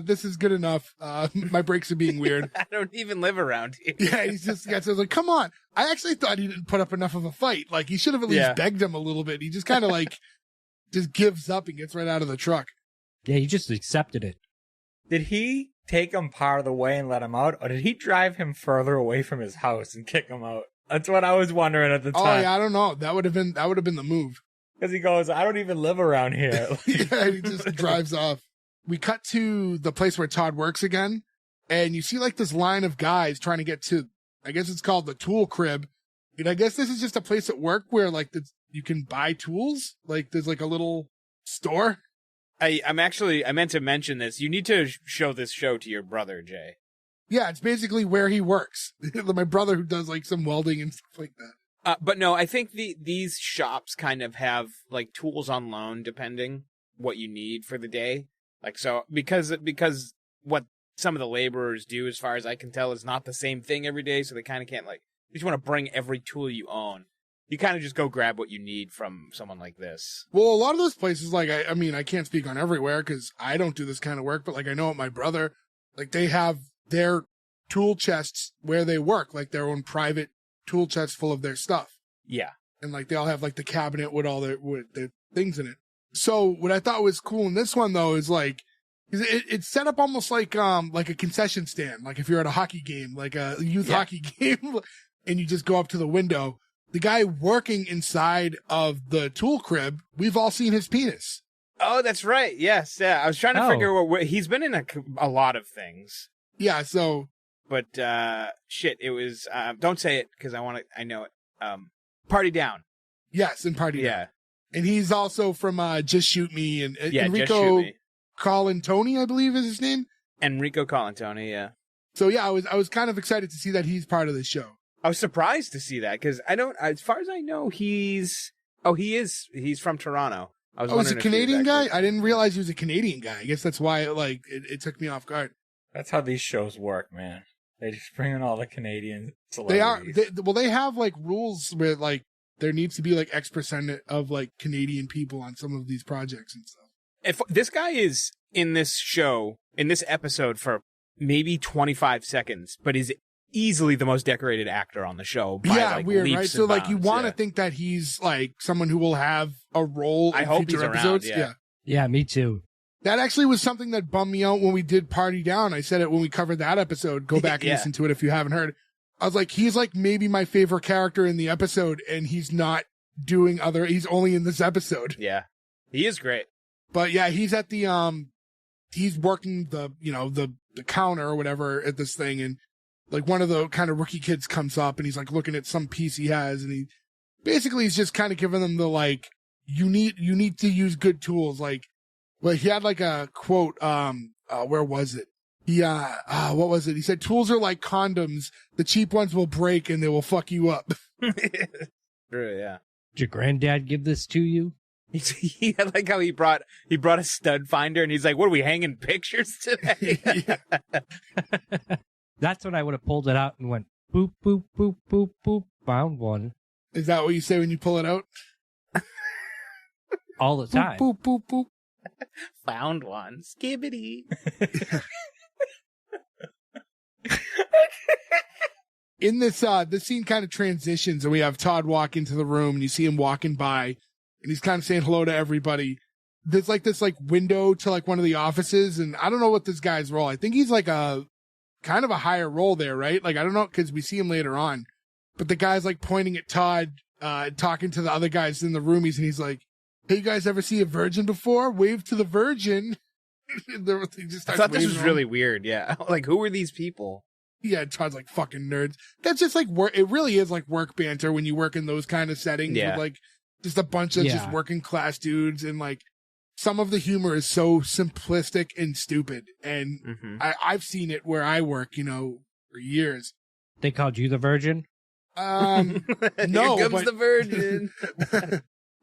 this is good enough. My brakes are being weird. I don't even live around here. Yeah, he's just like, come on. I actually thought he didn't put up enough of a fight. Like, he should have at least begged him a little bit. He just kind of like, just gives up and gets right out of the truck. Yeah, he just accepted it. Did he take him part of the way and let him out, or did he drive him further away from his house and kick him out? That's what I was wondering at the time. Oh yeah, I don't know. That would have been the move. Because he goes, I don't even live around here. Yeah, he just drives off. We cut to the place where Todd works again, and you see like this line of guys trying to get to, I guess it's called the tool crib. And I guess this is just a place at work where like you can buy tools. Like there's like a little store. I meant to mention this. You need to show this show to your brother, Jay. Yeah, it's basically where he works. My brother who does like some welding and stuff like that. But no, I think these shops kind of have like tools on loan, depending what you need for the day. Like, so because what some of the laborers do, as far as I can tell, is not the same thing every day. So they kind of can't like, you just want to bring every tool you own. You kind of just go grab what you need from someone like this. Well, a lot of those places, like, I mean, I can't speak on everywhere because I don't do this kind of work, but like I know at my brother, like they have their tool chests where they work, like their own private tool chest full of their stuff. Yeah. And like they all have like the cabinet with all their things in it. So what I thought was cool in this one though is like, it's set up almost like a concession stand. Like if you're at a hockey game, like a youth hockey game, and you just go up to the window. The guy working inside of the tool crib, we've all seen his penis. Oh, that's right. Yes. Yeah. I was trying to figure what he's been in a lot of things. Yeah. So, but shit, it was. Don't say it because I know it. Party Down. Yes, in Party Down. And he's also from Just Shoot Me and Enrico Colantoni, I believe is his name. Enrico Colantoni. Yeah. So yeah, I was kind of excited to see that he's part of the show. I was surprised to see that because as far as I know, he's from Toronto. He's a Canadian guy? I didn't realize he was a Canadian guy. I guess that's why it took me off guard. That's how these shows work, man. They just bring in all the Canadian celebrities. They have like rules where like there needs to be like X% of like Canadian people on some of these projects and stuff. If this guy is in this show, in this episode for maybe 25 seconds, but is easily the most decorated actor on the show. By, weird, right? So like you want to think that he's like someone who will have a role in future episodes. Yeah, me too. That actually was something that bummed me out when we did Party Down. I said it when we covered that episode. Go back and listen to it if you haven't heard. I was like, he's like maybe my favorite character in the episode, and he's not doing he's only in this episode. Yeah. He is great. But yeah, he's at the he's working the counter or whatever at this thing, and like one of the kind of rookie kids comes up and he's like looking at some piece he has, and he's just kind of giving them the like, you need to use good tools. Like, well, he had like a quote, where was it? What was it? He said, tools are like condoms. The cheap ones will break and they will fuck you up. True, yeah. Did your granddad give this to you? He had like how he brought a stud finder and he's like, what are we hanging pictures today? That's when I would have pulled it out and went boop, boop, boop, boop, boop, found one. Is that what you say when you pull it out? All the time. Boop, boop, boop, boop. Found one. Skibbity. In this scene kind of transitions, and we have Todd walk into the room, and you see him walking by, and he's kind of saying hello to everybody. There's like this like window to like one of the offices, and I don't know what this guy's role. I think he's like a kind of a higher role there, right? Like, I don't know, because we see him later on. But the guy's like pointing at Todd, talking to the other guys in the roomies, and he's like, hey, you guys ever see a virgin before? Wave to the virgin. I thought this was really weird, yeah. Like, who are these people? Yeah, Todd's like, fucking nerds. That's just like work. It really is like work banter when you work in those kind of settings with like just a bunch of just working class dudes, and like some of the humor is so simplistic and stupid. And I've seen it where I work, for years. They called you the virgin? No, Here comes the virgin.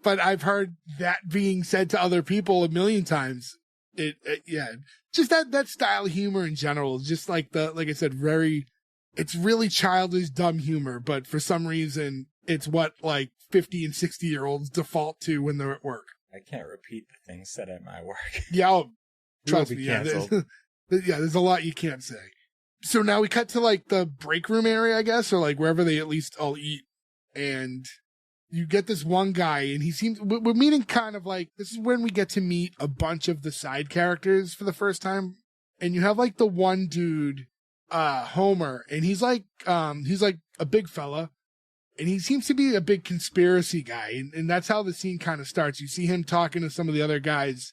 But I've heard that being said to other people a million times. Just that style of humor in general is just like like I said, it's really childish, dumb humor, but for some reason it's what like 50 and 60-year-olds default to when they're at work. I can't repeat the things said at my work. Yeah, trust me. There's a lot you can't say. So now we cut to like the break room area, I guess, or like wherever they at least all eat. And you get this one guy, and we're meeting kind of like, this is when we get to meet a bunch of the side characters for the first time. And you have like the one dude, Homer, and he's like a big fella, and he seems to be a big conspiracy guy. And that's how the scene kind of starts. You see him talking to some of the other guys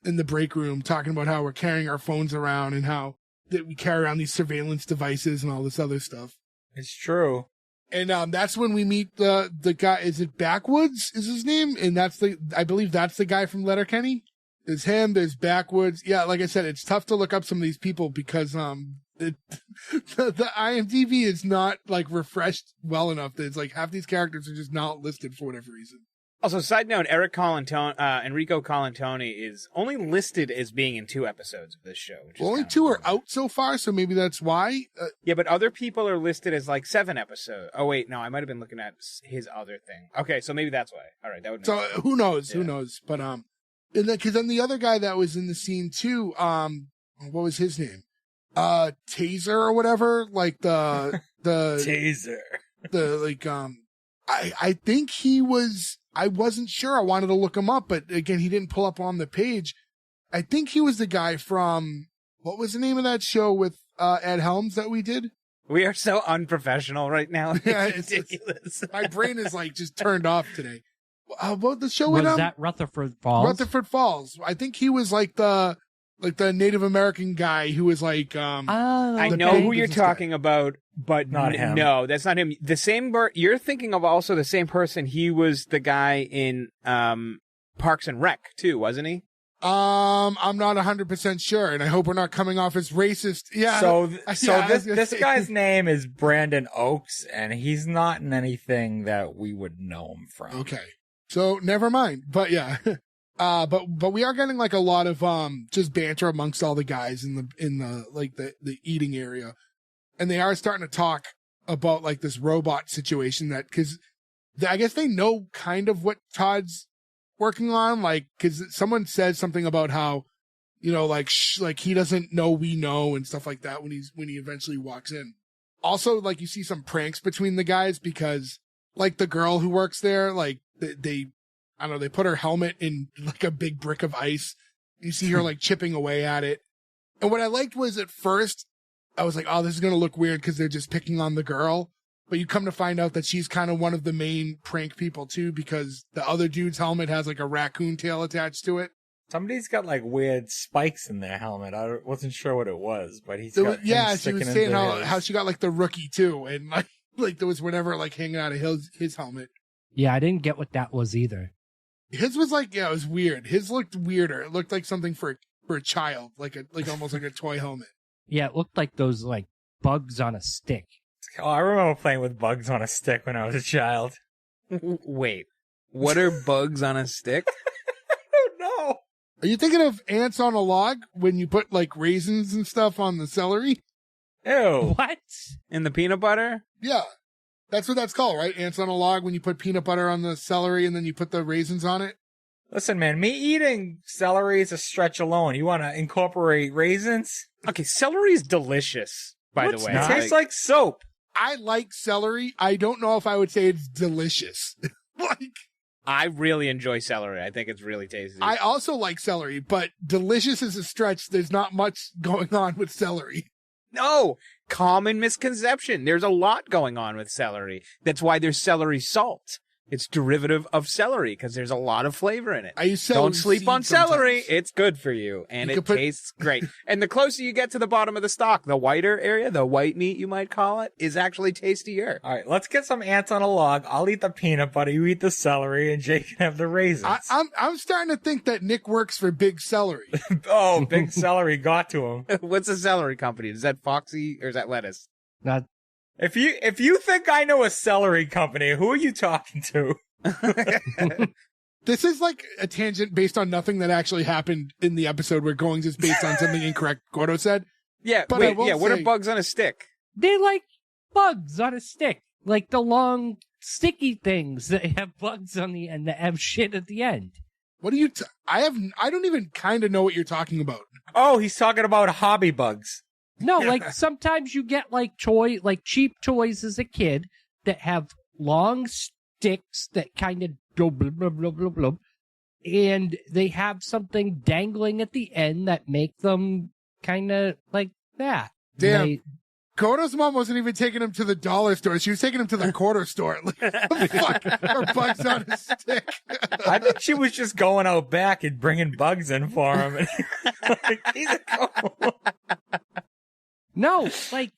in the break room, talking about how we're carrying our phones around and how that we carry around these surveillance devices and all this other stuff. It's true. And that's when we meet the guy. Is it Backwoods is his name? And I believe that's the guy from Letterkenny. There's him, there's Backwoods. Yeah, like I said, it's tough to look up some of these people because the IMDb is not like refreshed well enough. That it's like half these characters are just not listed for whatever reason. Also, side note, Enrico Colantoni is only listed as being in 2 episodes of this show. Only 2 are out so far, so maybe that's why. Yeah, but other people are listed as like 7 episodes. Oh, wait, no, I might have been looking at his other thing. Okay, so maybe that's why. All right, that would make sense. Who knows? Yeah. Who knows? But, because then the other guy that was in the scene too, what was his name? Taser or whatever? Like the Taser. The, like, I think he was, I wasn't sure. I wanted to look him up, but again, he didn't pull up on the page. I think he was the guy from, what was the name of that show with Ed Helms that we did? We are so unprofessional right now. Yeah, It's ridiculous. My brain is like just turned off today. About the show Was with him? that Rutherford Falls? Rutherford Falls. I think he was like the Native American guy who was like, I the know big who you're business guy. talking about, but Not him. No, that's not him. The same you're thinking of also the same person. He was the guy in Parks and Rec too, wasn't he? I'm not 100% sure, and I hope we're not coming off as racist. Yeah. So I was gonna this say- guy's name is Brandon Oakes, and he's not in anything that we would know him from. Okay. So never mind. But yeah. But we are getting like a lot of just banter amongst all the guys in the like the eating area. And they are starting to talk about like this robot situation that, cause I guess they know kind of what Todd's working on, like, cause someone said something about how, you know, like he doesn't know we know and stuff like that when he eventually walks in. Also, like you see some pranks between the guys because like the girl who works there, like they I don't know, they put her helmet in like a big brick of ice. You see her like chipping away at it. And what I liked was at first, I was like, oh, this is going to look weird because they're just picking on the girl. But you come to find out that she's kind of one of the main prank people too, because the other dude's helmet has like a raccoon tail attached to it. Somebody's got like weird spikes in their helmet. I wasn't sure what it was, but he's There got was- yeah, things she was sticking saying into his. how she got like the rookie too. And like there was whatever like hanging out of his helmet. Yeah, I didn't get what that was either. His was like, yeah, it was weird. His looked weirder. It looked like something for a child, like almost like a toy helmet. Yeah, it looked like those like bugs on a stick. Oh, I remember playing with bugs on a stick when I was a child. Wait, what are bugs on a stick? Oh no! Are you thinking of ants on a log when you put like raisins and stuff on the celery? Ew! What? In the peanut butter? Yeah. That's what that's called, right? Ants on a log when you put peanut butter on the celery and then you put the raisins on it. Listen, man, me eating celery is a stretch alone. You want to incorporate raisins? Okay, celery is delicious, by What's the way. It tastes like soap. I like celery. I don't know if I would say it's delicious. Like, I really enjoy celery. I think it's really tasty. I also like celery, but delicious is a stretch. There's not much going on with celery. No, common misconception. There's a lot going on with celery. That's why there's celery salt. It's derivative of celery because there's a lot of flavor in it. I use celery Don't sleep on seeds celery. sometimes. It's good for you, and You it could put- tastes great. And the closer you get to the bottom of the stalk, the whiter area, the white meat you might call it, is actually tastier. All right, let's get some ants on a log. I'll eat the peanut butter. You eat the celery, and Jake can have the raisins. I'm starting to think that Nick works for Big Celery. Oh, big celery got to him. What's a celery company? Is that Foxy or is that lettuce? Not If you think I know a celery company, who are you talking to? This is like a tangent based on nothing that actually happened in the episode. We're going just based on something incorrect Gordo said. Yeah, But I wait, will yeah. What say- are bugs on a stick? they like bugs on a stick, like the long sticky things that have bugs on the end that have shit at the end. What are you? I don't even kind of know what you're talking about. Oh, he's talking about hobby bugs. No, like sometimes you get like cheap toys as a kid that have long sticks that kind of go blub, blub, blub, blub, blub, and they have something dangling at the end that make them kind of like that. Damn. They- Gordo's mom wasn't even taking him to the dollar store. She was taking him to the quarter store. Like, fuck, her bugs on a stick. I think she was just going out back and bringing bugs in for him. And like, he's a no, like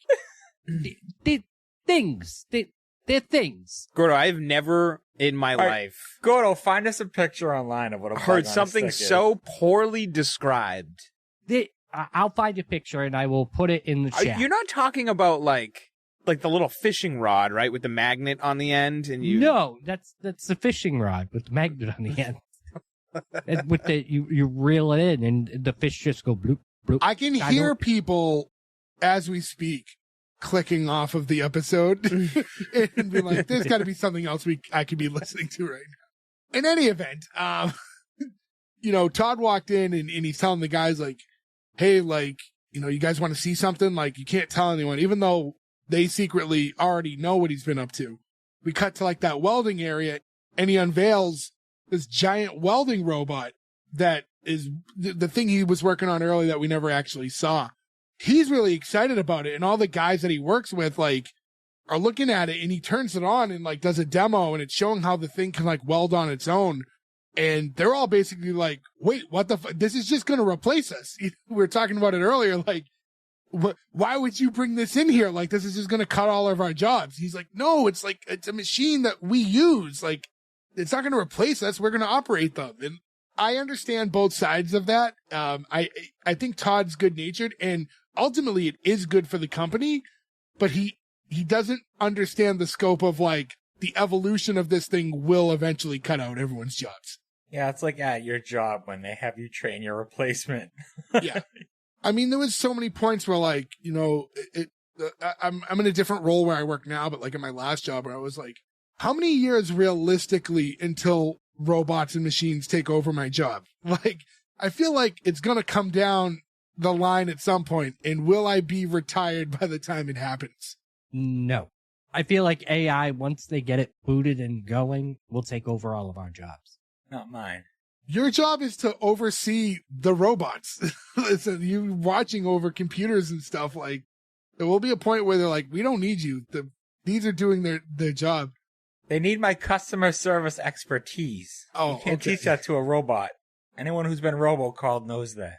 the things. They're things. Gordo, I've never in my right. life Gordo, find us a picture online of what a bug heard on a something stick is. so poorly described. I'll find a picture and I will put it in the chat. You're not talking about like the little fishing rod, right, with the magnet on the end, and you. No, that's the fishing rod with the magnet on the end. And with the you reel it in and the fish just go bloop bloop. I can I hear don't- people as we speak clicking off of the episode and be like, "There's got to be something else I could be listening to right now." In any event, Todd walked in and he's telling the guys like, "Hey, like, you guys want to see something? Like, you can't tell anyone, even though they secretly already know what he's been up to." we cut to like that welding area, and he unveils this giant welding robot that is the thing he was working on earlier that we never actually saw. He's really excited about it, and all the guys that he works with like are looking at it, and he turns it on and like does a demo, and it's showing how the thing can like weld on its own. And they're all basically like, wait, what the fuck? This is just going to replace us. We were talking about it earlier. Like, why would you bring this in here? Like, this is just going to cut all of our jobs. He's like, no, it's like, it's a machine that we use. Like, it's not going to replace us. We're going to operate them. And I understand both sides of that. I think Todd's good natured, and ultimately it is good for the company, but he doesn't understand the scope of like the evolution of this thing will eventually cut out everyone's jobs. Yeah, it's like at your job when they have you train your replacement. Yeah. I mean, there was so many points where like, you know, I'm in a different role where I work now, but like in my last job where I was like, how many years realistically until robots and machines take over my job? Like, I feel like it's going to come down the line at some point, and will I be retired by the time it happens? No. I feel like AI, once they get it booted and going, will take over all of our jobs. Not mine. Your job is to oversee the robots. Listen, you watching over computers and stuff, like, there will be a point where they're like, we don't need you. These are doing their job. They need my customer service expertise. Oh, you can't okay. teach that to a robot. Anyone who's been robocalled knows that.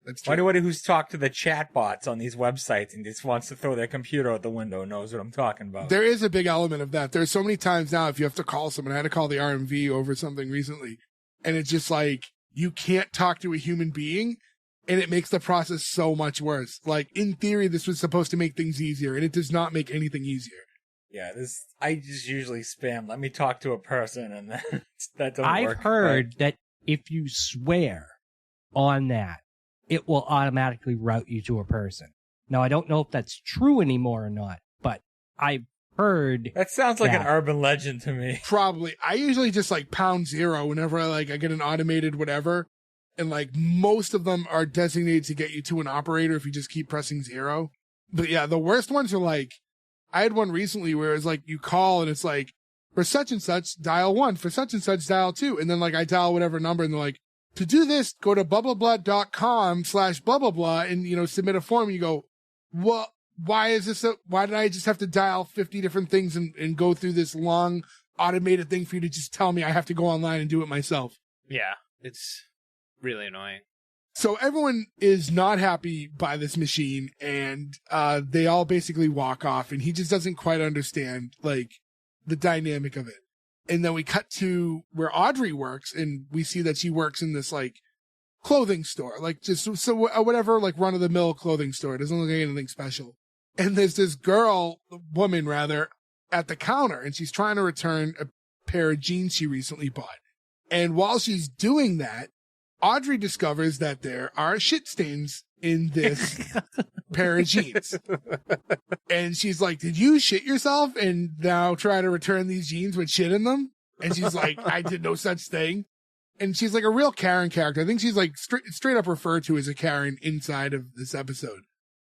That's true. Anybody who's talked to the chatbots on these websites and just wants to throw their computer out the window knows what I'm talking about. There is a big element of that. There's so many times now, if you have to call someone, I had to call the RMV over something recently, and it's just like, you can't talk to a human being, and it makes the process so much worse. Like, in theory, this was supposed to make things easier, and it does not make anything easier. Yeah, I just usually spam, let me talk to a person, and that doesn't work. I've heard that if you swear on that, it will automatically route you to a person. Now, I don't know if that's true anymore or not, but I've heard That sounds like that. an urban legend to me. Probably. I usually just like #0 whenever I get an automated whatever. And like most of them are designated to get you to an operator if you just keep pressing 0. But yeah, the worst ones are like, I had one recently where it's like you call and it's like, for such and such, dial 1. For such and such, dial 2. And then like I dial whatever number and they're like, to do this, go to blah/blah blah blah and, you know, submit a form. And you go, well, why is this? Why did I just have to dial 50 different things and go through this long automated thing for you to just tell me I have to go online and do it myself? Yeah, it's really annoying. So everyone is not happy by this machine, and they all basically walk off, and he just doesn't quite understand like the dynamic of it. And then we cut to where Audrey works, and we see that she works in this like clothing store, like just so whatever, like run of the mill clothing store. It doesn't look like anything special. And there's this woman rather, at the counter, and she's trying to return a pair of jeans she recently bought. And while she's doing that, Audrey discovers that there are shit stains in this pair of jeans. And she's like, did you shit yourself and now try to return these jeans with shit in them? And she's like, I did no such thing. And she's like a real Karen character. I think she's like straight up referred to as a Karen inside of this episode.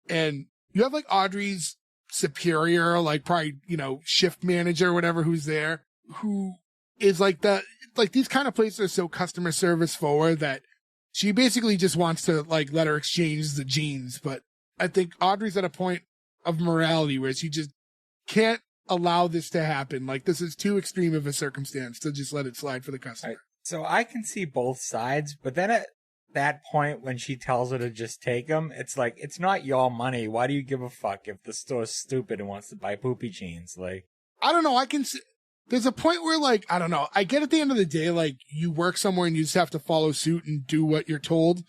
And you have like Audrey's superior, like probably, you know, shift manager or whatever who's there, who is like these kind of places are so customer service forward that she basically just wants to like let her exchange the jeans. But I think Audrey's at a point of morality where she just can't allow this to happen. Like, this is too extreme of a circumstance to just let it slide for the customer. Right. So I can see both sides, but then at that point when she tells her to just take them, it's like, it's not your money. Why do you give a fuck if the store's stupid and wants to buy poopy jeans? Like, I don't know. I can see. There's a point where, like, I don't know. I get at the end of the day, like, you work somewhere and you just have to follow suit and do what you're told.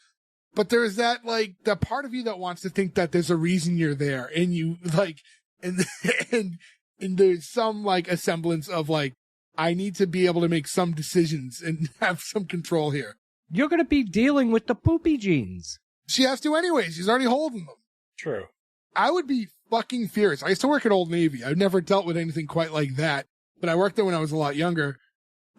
But there's that, like, the part of you that wants to think that there's a reason you're there. And you, like, and there's some, like, a semblance of, like, I need to be able to make some decisions and have some control here. You're going to be dealing with the poopy jeans. She has to anyway. She's already holding them. true. I would be fucking furious. I used to work at Old Navy. I've never dealt with anything quite like that. But I worked there when I was a lot younger.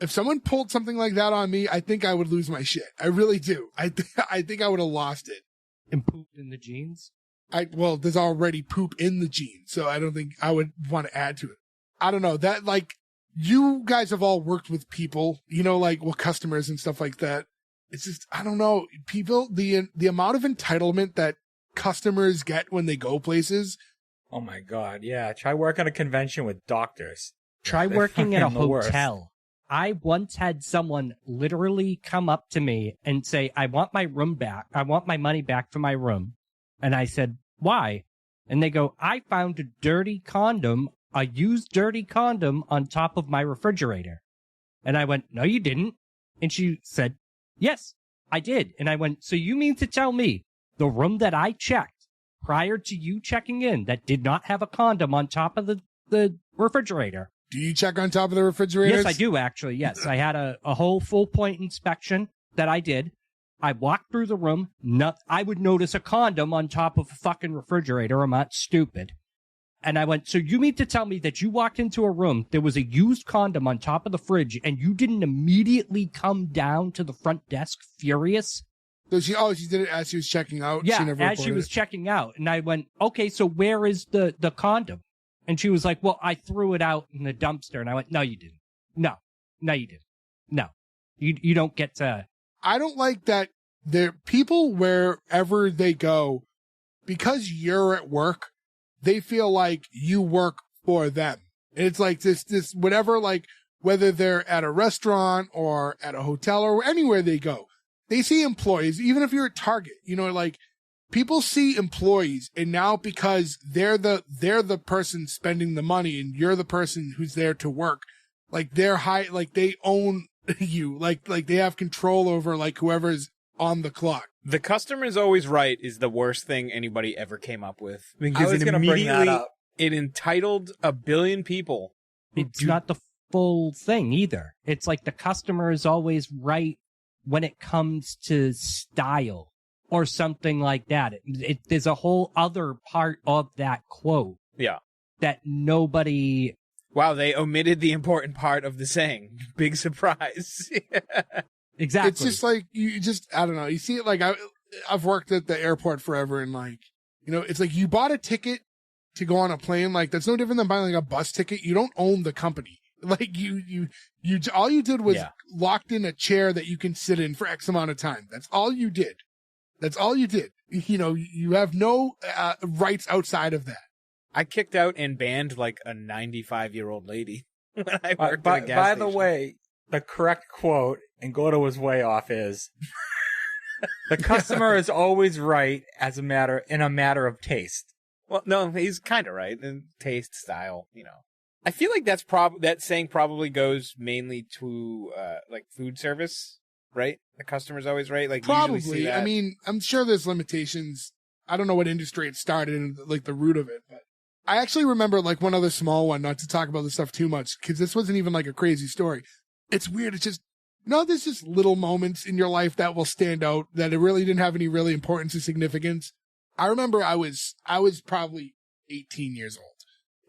If someone pulled something like that on me, I think I would lose my shit. I really do. I think I would have lost it. And pooped in the jeans? Well, there's already poop in the jeans, so I don't think I would want to add to it. I don't know that, like, you guys have all worked with people, you know, like, well, customers and stuff like that. It's just, I don't know, people, the amount of entitlement that customers get when they go places. Oh my God. Yeah. Try working at a convention with doctors. Try They're working at a fucking the worst. hotel. I once had someone literally come up to me and say, I want my room back. I want my money back for my room. And I said, why? And they go, I found a used dirty condom on top of my refrigerator. And I went, no, you didn't. And she said, yes, I did. And I went, so you mean to tell me the room that I checked prior to you checking in that did not have a condom on top of the refrigerator? Do you check on top of the refrigerators? Yes, I do, actually. Yes, I had a whole full point inspection that I did. I walked through the room. I would notice a condom on top of a fucking refrigerator. I'm not stupid. And I went, so you mean to tell me that you walked into a room, there was a used condom on top of the fridge, and you didn't immediately come down to the front desk furious? So she did it as she was checking out? Yeah, she never as she was checking out. And I went, okay, so where is the condom? And she was like, well, I threw it out in the dumpster. And I went, no, you didn't. No, you didn't. No, you don't get to. I don't like that there people wherever they go, because you're at work, they feel like you work for them. And it's like this whatever, like whether they're at a restaurant or at a hotel or anywhere they go, they see employees, even if you're at Target, you know, like people see employees, and now because they're the person spending the money and you're the person who's there to work, like they're like they own you, like they have control over like whoever's on the clock. The customer's always right is the worst thing anybody ever came up with, I because was it gonna bring that immediately up. it entitled a billion people. It's not the full thing either. It's like the customer is always right when it comes to style or something like that. There's a whole other part of that quote. Yeah. That nobody. Wow, they omitted the important part of the saying. Big surprise. Exactly. It's just like, I don't know. You see it like, I've worked at the airport forever, and like, you know, it's like you bought a ticket to go on a plane. Like that's no different than buying like a bus ticket. You don't own the company. Like you all you did was locked in a chair that you can sit in for X amount of time. That's all you did. That's all you did. You know, you have no rights outside of that. I kicked out and banned like a 95-year-old lady when I worked at a gas By station. the way, the correct quote, and Gordo was way off, is the customer is always right in a matter of taste. Well, no, he's kind of right. And taste, style, you know. I feel like that saying probably goes mainly to like food service, right? The customer's always right. Like you usually see Probably. that. I mean, I'm sure there's limitations. I don't know what industry it started in, like the root of it, but I actually remember like one other small one, not to talk about this stuff too much, because this wasn't even like a crazy story. It's weird. It's just, there's just little moments in your life that will stand out that it really didn't have any really importance or significance. I remember I was probably 18 years old,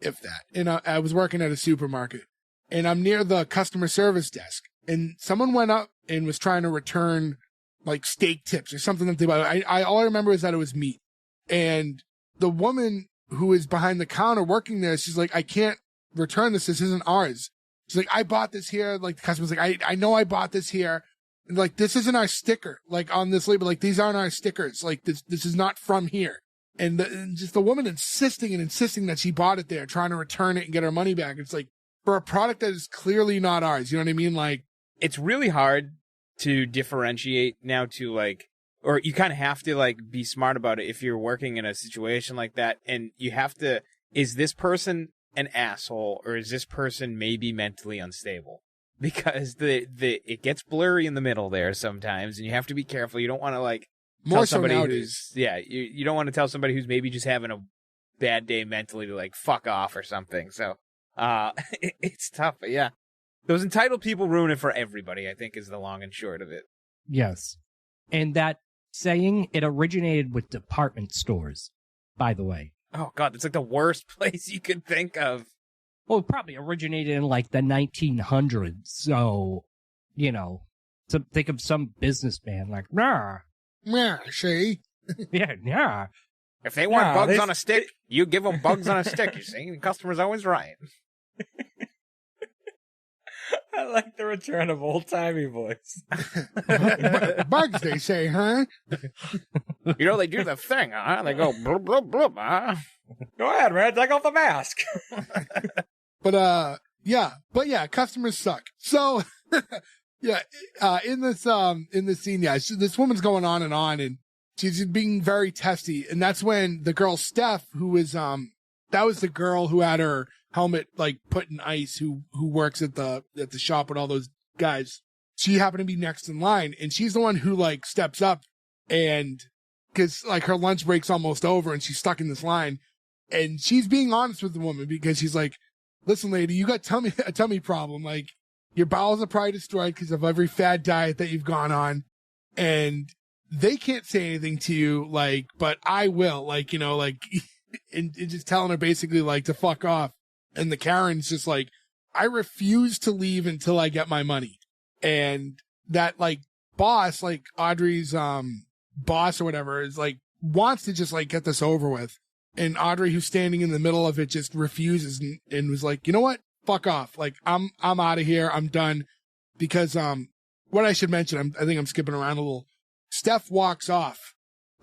if that. And I was working at a supermarket, and I'm near the customer service desk, and someone went up and was trying to return like steak tips or something that they bought. All I remember is that it was meat. And the woman who is behind the counter working there, she's like, I can't return this. This isn't ours. She's like, I bought this here. Like the customer's like, I know I bought this here. And like, this isn't our sticker. Like on this label, like these aren't our stickers. Like this is not from here. And just the woman insisting that she bought it there, trying to return it and get her money back. It's like, for a product that is clearly not ours. You know what I mean? Like, it's really hard to differentiate now to like, or you kind of have to like be smart about it if you're working in a situation like that. And you have to, is this person an asshole, or is this person maybe mentally unstable? Because it gets blurry in the middle there sometimes, and you have to be careful. You don't want to like tell somebody who's, you don't want to tell somebody who's maybe just having a bad day mentally to like fuck off or something. So it's tough, but yeah. Those entitled people ruin it for everybody, I think, is the long and short of it. Yes. And that saying, it originated with department stores, by the way. Oh, God, it's like the worst place you could think of. Well, it probably originated in like the 1900s. So, you know, think of some businessman like, nah. Yeah, see? Yeah. If they want bugs on a stick, you give them bugs on a stick, you see? The customer's always right. I like the return of old-timey voice. Bugs, they say, huh? You know, they do the thing, huh? They go, blub, blub, blub, huh? Go ahead, man. Take off the mask. But yeah, customers suck. So, yeah, in this scene, yeah, this woman's going on, and she's being very testy. And that's when the girl, Steph, who is, that was the girl who had her helmet, like, put in ice, who works at the shop with all those guys. She happened to be next in line, and she's the one who, like, steps up, and, cause, like, her lunch break's almost over, and she's stuck in this line. And she's being honest with the woman, because she's like, listen, lady, you got a tummy problem. Like, your bowels are probably destroyed because of every fad diet that you've gone on. And they can't say anything to you, like, but I will, like, you know, like, and just telling her basically, like, to fuck off. And the Karen's just like, I refuse to leave until I get my money. And that, like, boss, like, Audrey's, boss or whatever, is like, wants to just, like, get this over with. And Audrey, who's standing in the middle of it, just refuses and was like, you know what? Fuck off. Like, I'm out of here. I'm done. Because, what I should mention, I think I'm skipping around a little. Steph walks off.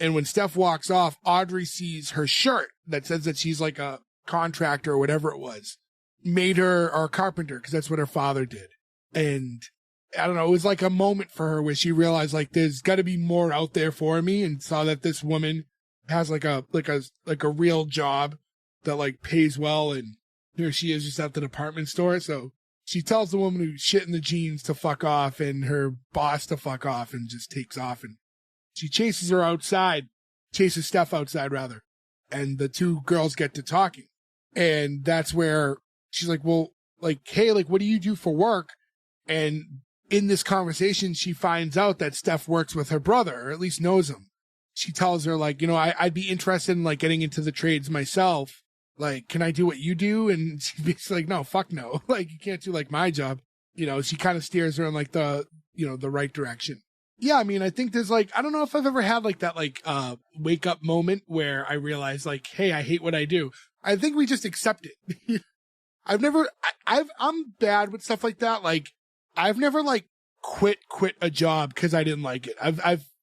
And when Steph walks off, Audrey sees her shirt that says that she's like a contractor or whatever it was. Made her, or a carpenter, because that's what her father did. And I don't know, it was like a moment for her where she realized, like, there's got to be more out there for me, and saw that this woman has like a real job that, like, pays well, and here she is just at the department store. So she tells the woman who's shit in the jeans to fuck off, and her boss to fuck off, and just takes off. And she chases Steph outside rather. And the two girls get to talking. And that's where she's like, well, like, hey, like, what do you do for work? And in this conversation, she finds out that Steph works with her brother, or at least knows him. She tells her, like, you know, I'd be interested in, like, getting into the trades myself. Like, can I do what you do? And she's like, no, fuck no. Like, you can't do, like, my job. You know, she kind of steers her in, like, the right direction. Yeah, I mean, I think there's, like, I don't know if I've ever had, like, that, like, wake up moment where I realize, like, hey, I hate what I do. I think we just accept it. I'm bad with stuff like that. Like, I've never, like, quit a job because I didn't like it.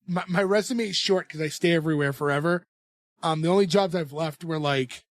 My resume is short because I stay everywhere forever. The only jobs I've left were, like,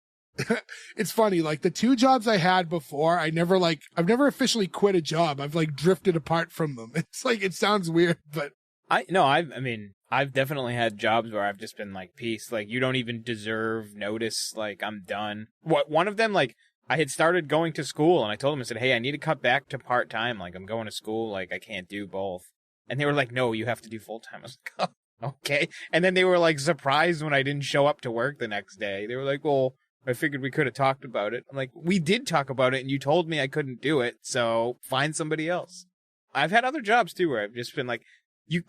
it's funny, like, the two jobs I had before, I've never officially quit a job. I've, like, drifted apart from them. It's like, it sounds weird, but I've definitely had jobs where I've just been like, peace, like, you don't even deserve notice, like, I'm done. One of them, like, I had started going to school, and I told them, I said, hey, I need to cut back to part-time, like, I'm going to school, like, I can't do both. And they were like, no, you have to do full-time. I was like, oh, okay. And then they were, like, surprised when I didn't show up to work the next day. They were like, well, I figured we could have talked about it. I'm like, we did talk about it, and you told me I couldn't do it, so find somebody else. I've had other jobs, too, where I've just been like, you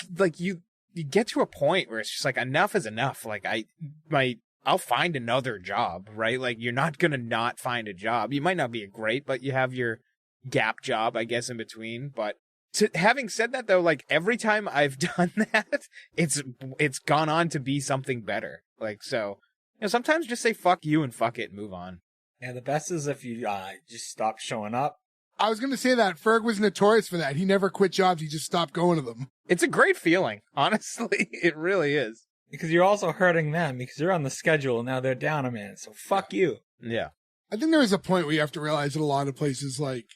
get to a point where it's just like, enough is enough. Like, I'll find another job, right? Like, you're not going to not find a job. You might not be great, but you have your gap job, I guess, in between. But having said that, though, like, every time I've done that, it's gone on to be something better. Like, so, you know, sometimes just say fuck you and fuck it and move on. Yeah, the best is if you just stop showing up. I was going to say that Ferg was notorious for that. He never quit jobs. He just stopped going to them. It's a great feeling. Honestly, it really is. Because you're also hurting them because you're on the schedule and now they're down a minute. So fuck you. Yeah. I think there is a point where you have to realize that a lot of places, like,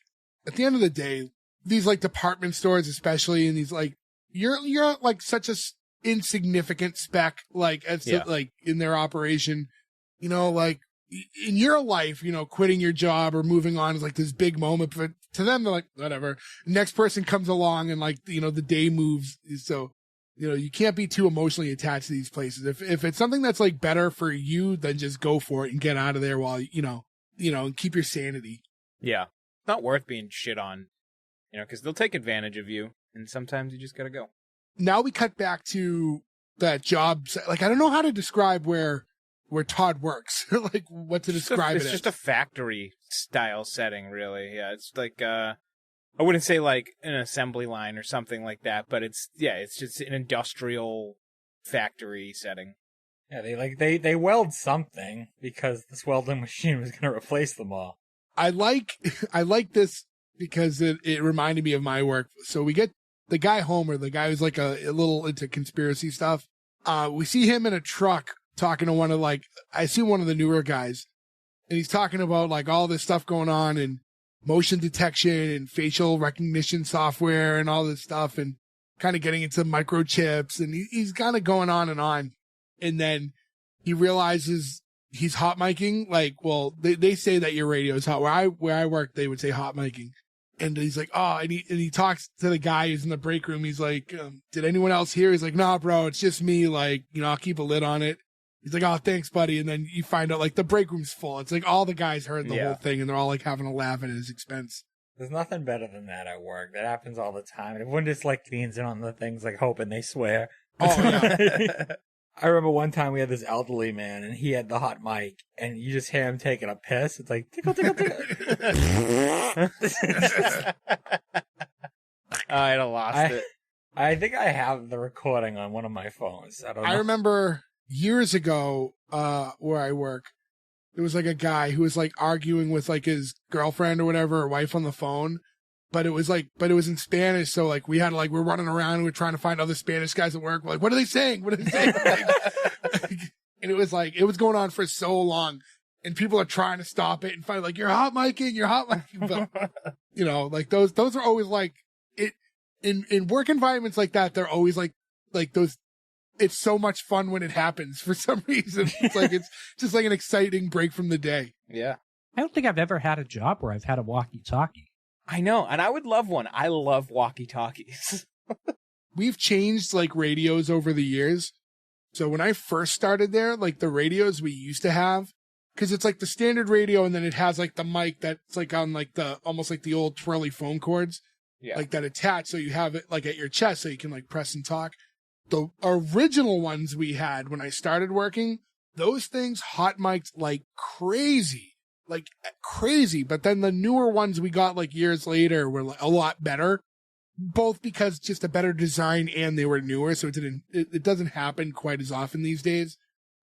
at the end of the day, these, like, department stores especially, and these, like, you're like such a insignificant speck, like, as to, like, in their operation, you know, like, in your life, you know, quitting your job or moving on is like this big moment, but to them, they're like, whatever. Next person comes along and, like, you know, the day moves. So, you know, you can't be too emotionally attached to these places. If it's something that's, like, better for you, then just go for it and get out of there while, you know, and keep your sanity. Yeah. It's not worth being shit on, you know, because they'll take advantage of you, and sometimes you just gotta go. Now we cut back to that job. Like, I don't know how to describe where Todd works, like, what to describe it as. It's just a factory style setting, really. Yeah, it's like, I wouldn't say like an assembly line or something like that, but it's just an industrial factory setting. Yeah, they weld something because this welding machine was going to replace them all. I like this because it reminded me of my work. So we get the guy Homer, the guy who's like a little into conspiracy stuff. We see him in a truck talking to one of I assume one of the newer guys. And he's talking about like all this stuff going on and motion detection and facial recognition software and all this stuff and kind of getting into microchips. And he's kind of going on. And then he realizes he's hot miking. Like, well, they say that your radio is hot. Where I work, they would say hot miking. And he's like, oh, and he talks to the guy who's in the break room. He's like, did anyone else hear? He's like, nah, bro, it's just me. Like, I'll keep a lid on it. He's like, oh, thanks, buddy. And then you find out like the break room's full. It's like all the guys heard the whole thing and they're all like having a laugh at his expense. There's nothing better than that at work. That happens all the time. And everyone just like leans in on the things like hoping they swear. Oh, yeah. I remember one time we had this elderly man and he had the hot mic and you just hear him taking a piss. It's like, tickle, tickle, tickle. I'd have lost it. I think I have the recording on one of my phones. I don't know. I remember years ago, where I work, there was like a guy who was like arguing with like his girlfriend or whatever, or wife on the phone. But it was in Spanish. So like we're running around and we're trying to find other Spanish guys at work. We're like, what are they saying? What are they saying? And it was going on for so long and people are trying to stop it and find like, you're hot micing. But like those are always like it in work environments like that. They're always like those. It's so much fun when it happens for some reason. It's just like an exciting break from the day. Yeah. I don't think I've ever had a job where I've had a walkie-talkie. I know, and I would love one. I love walkie-talkies. We've changed like radios over the years. So when I first started there, like the radios we used to have, because it's like the standard radio and then it has like the mic that's like on like the almost like the old twirly phone cords, like that attach. So you have it like at your chest so you can like press and talk. The original ones we had when I started working, those things hot mic'd like crazy. But then the newer ones we got like years later were like a lot better, both because just a better design and they were newer. So it doesn't happen quite as often these days.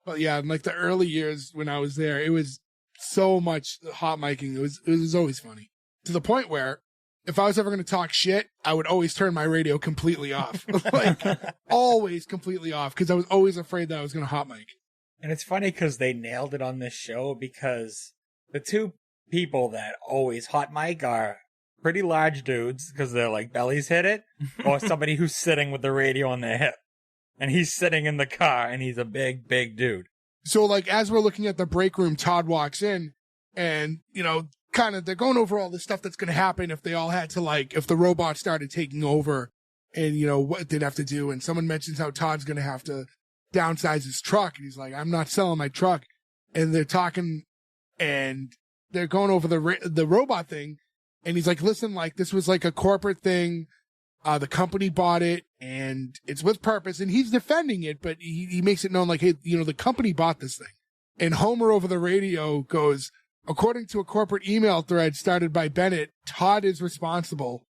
But yeah, in like the early years when I was there, it was so much hot micing. It was always funny to the point where if I was ever going to talk shit, I would always turn my radio completely off, like always completely off. Cause I was always afraid that I was going to hot mic. And it's funny cause they nailed it on this show because the two people that always hot mic are pretty large dudes because they're like bellies hit it, or somebody who's sitting with the radio on their hip. And he's sitting in the car and he's a big, big dude. So like as we're looking at the break room, Todd walks in and, kind of they're going over all the stuff that's going to happen if they all had to if the robot started taking over and, what they'd have to do. And someone mentions how Todd's going to have to downsize his truck. And he's like, I'm not selling my truck. And they're talking and they're going over the robot thing. And he's like, listen, this was like a corporate thing. The company bought it and it's with purpose. And he's defending it, but he makes it known hey, the company bought this thing. And Homer over the radio goes, according to a corporate email thread started by Bennett, Todd is responsible.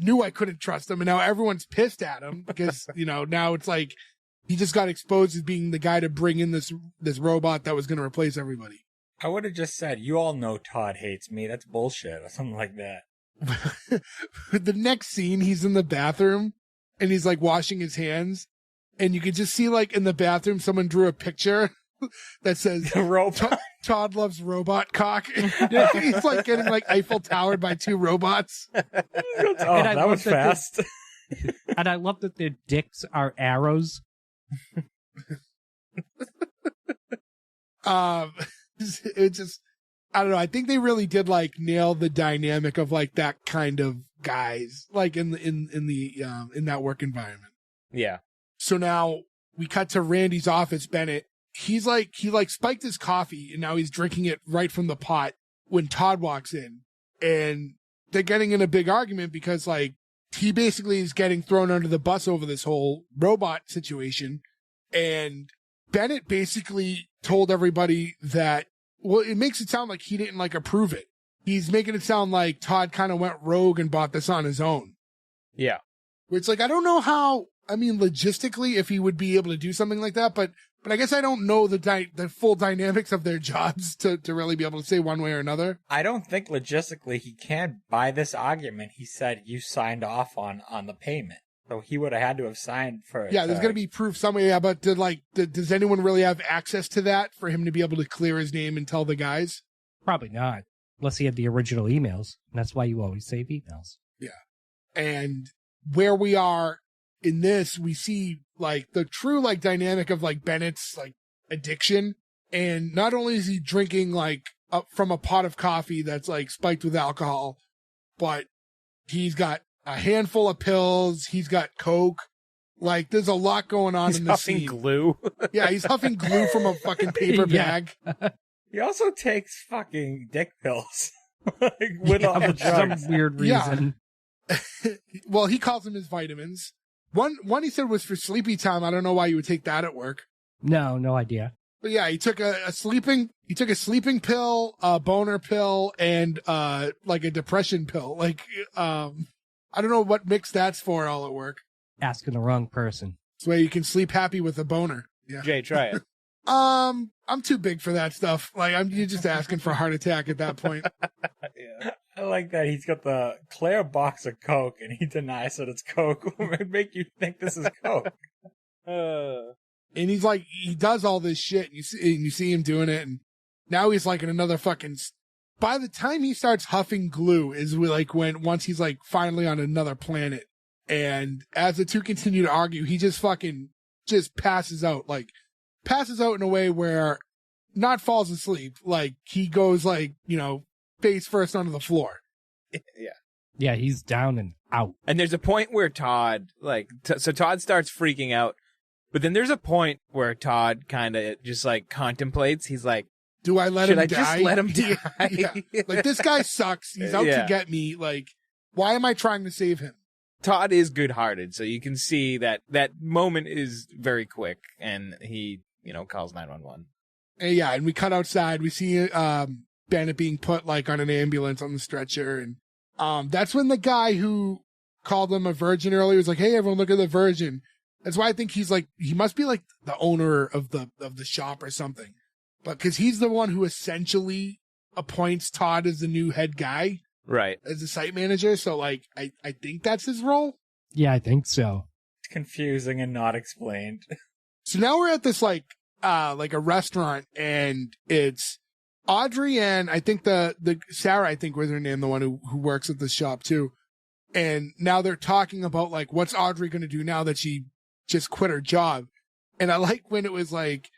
Knew I couldn't trust him. And now everyone's pissed at him because, now it's like he just got exposed as being the guy to bring in this robot that was going to replace everybody. I would have just said, you all know Todd hates me. That's bullshit or something like that. The next scene, he's in the bathroom and he's washing his hands. And you could just see in the bathroom, someone drew a picture that says, Todd loves robot cock. He's getting Eiffel Towered by two robots. That was fast. And I love that their dicks are arrows. It just, I don't know. I think they really did nail the dynamic of that kind of guys, in that work environment. Yeah. So now we cut to Randy's office, Bennett. He spiked his coffee and now he's drinking it right from the pot when Todd walks in and they're getting in a big argument because he basically is getting thrown under the bus over this whole robot situation. And Bennett basically told everybody that, well, it makes it sound like he didn't approve it. He's making it sound like Todd kind of went rogue and bought this on his own. Yeah. Where it's I don't know how, logistically, if he would be able to do something like that, but But I guess I don't know the full dynamics of their jobs to really be able to say one way or another. I don't think logistically he can. By this argument, he said you signed off on the payment. So he would have had to have signed for it. Yeah, there's going to be proof somewhere. Yeah, but does anyone really have access to that for him to be able to clear his name and tell the guys? Probably not. Unless he had the original emails. And that's why you always save emails. Yeah. And where we are in this, we see like the true like dynamic of like Bennett's like addiction. And not only is he drinking like up from a pot of coffee that's like spiked with alcohol, but he's got a handful of pills. He's got Coke. Like, there's a lot going on in this scene. He's huffing glue. Yeah, he's huffing glue from a fucking paper bag. He also takes fucking dick pills. With all the drugs. Some weird reason. Yeah. Well, he calls them his vitamins. One he said was for sleepy time. I don't know why you would take that at work. No idea. But yeah, he took a sleeping pill, a boner pill, and like a depression pill. Like I don't know what mix that's for all at work. Asking the wrong person. This way you can sleep happy with a boner. Yeah. Jay, try it. I'm too big for that stuff. Like you're just asking for a heart attack at that point. Yeah. I like that he's got the clear box of Coke and he denies that it's Coke. It make you think this is Coke. And he's like, he does all this shit and you see him doing it. And now he's like in another fucking, by the time he starts huffing glue is like once he's like finally on another planet. And as the two continue to argue, he just fucking just passes out in a way where not falls asleep. Like he goes like, face first onto the floor. Yeah. Yeah, he's down and out. And there's a point where Todd, so Todd starts freaking out, but then there's a point where Todd kind of just like contemplates. He's like, do I let him die? Should I just let him die? Yeah. Like, this guy sucks. He's out to get me. Like, why am I trying to save him? Todd is good-hearted, so you can see that moment is very quick, and he, calls 911. And yeah, and we cut outside. We see Bennett being put like on an ambulance on the stretcher, and that's when the guy who called him a virgin earlier was like, "Hey, everyone, look at the virgin." That's why I think he's like, he must be like the owner of the shop or something, but because he's the one who essentially appoints Todd as the new head guy, right, as the site manager. So like, I think that's his role. Yeah, I think so. It's confusing and not explained. So now we're at this like a restaurant, and it's Audrey and I think the Sarah, I think was her name, the one who works at the shop too. And now they're talking about like, what's Audrey going to do now that she just quit her job? And I like when it was like,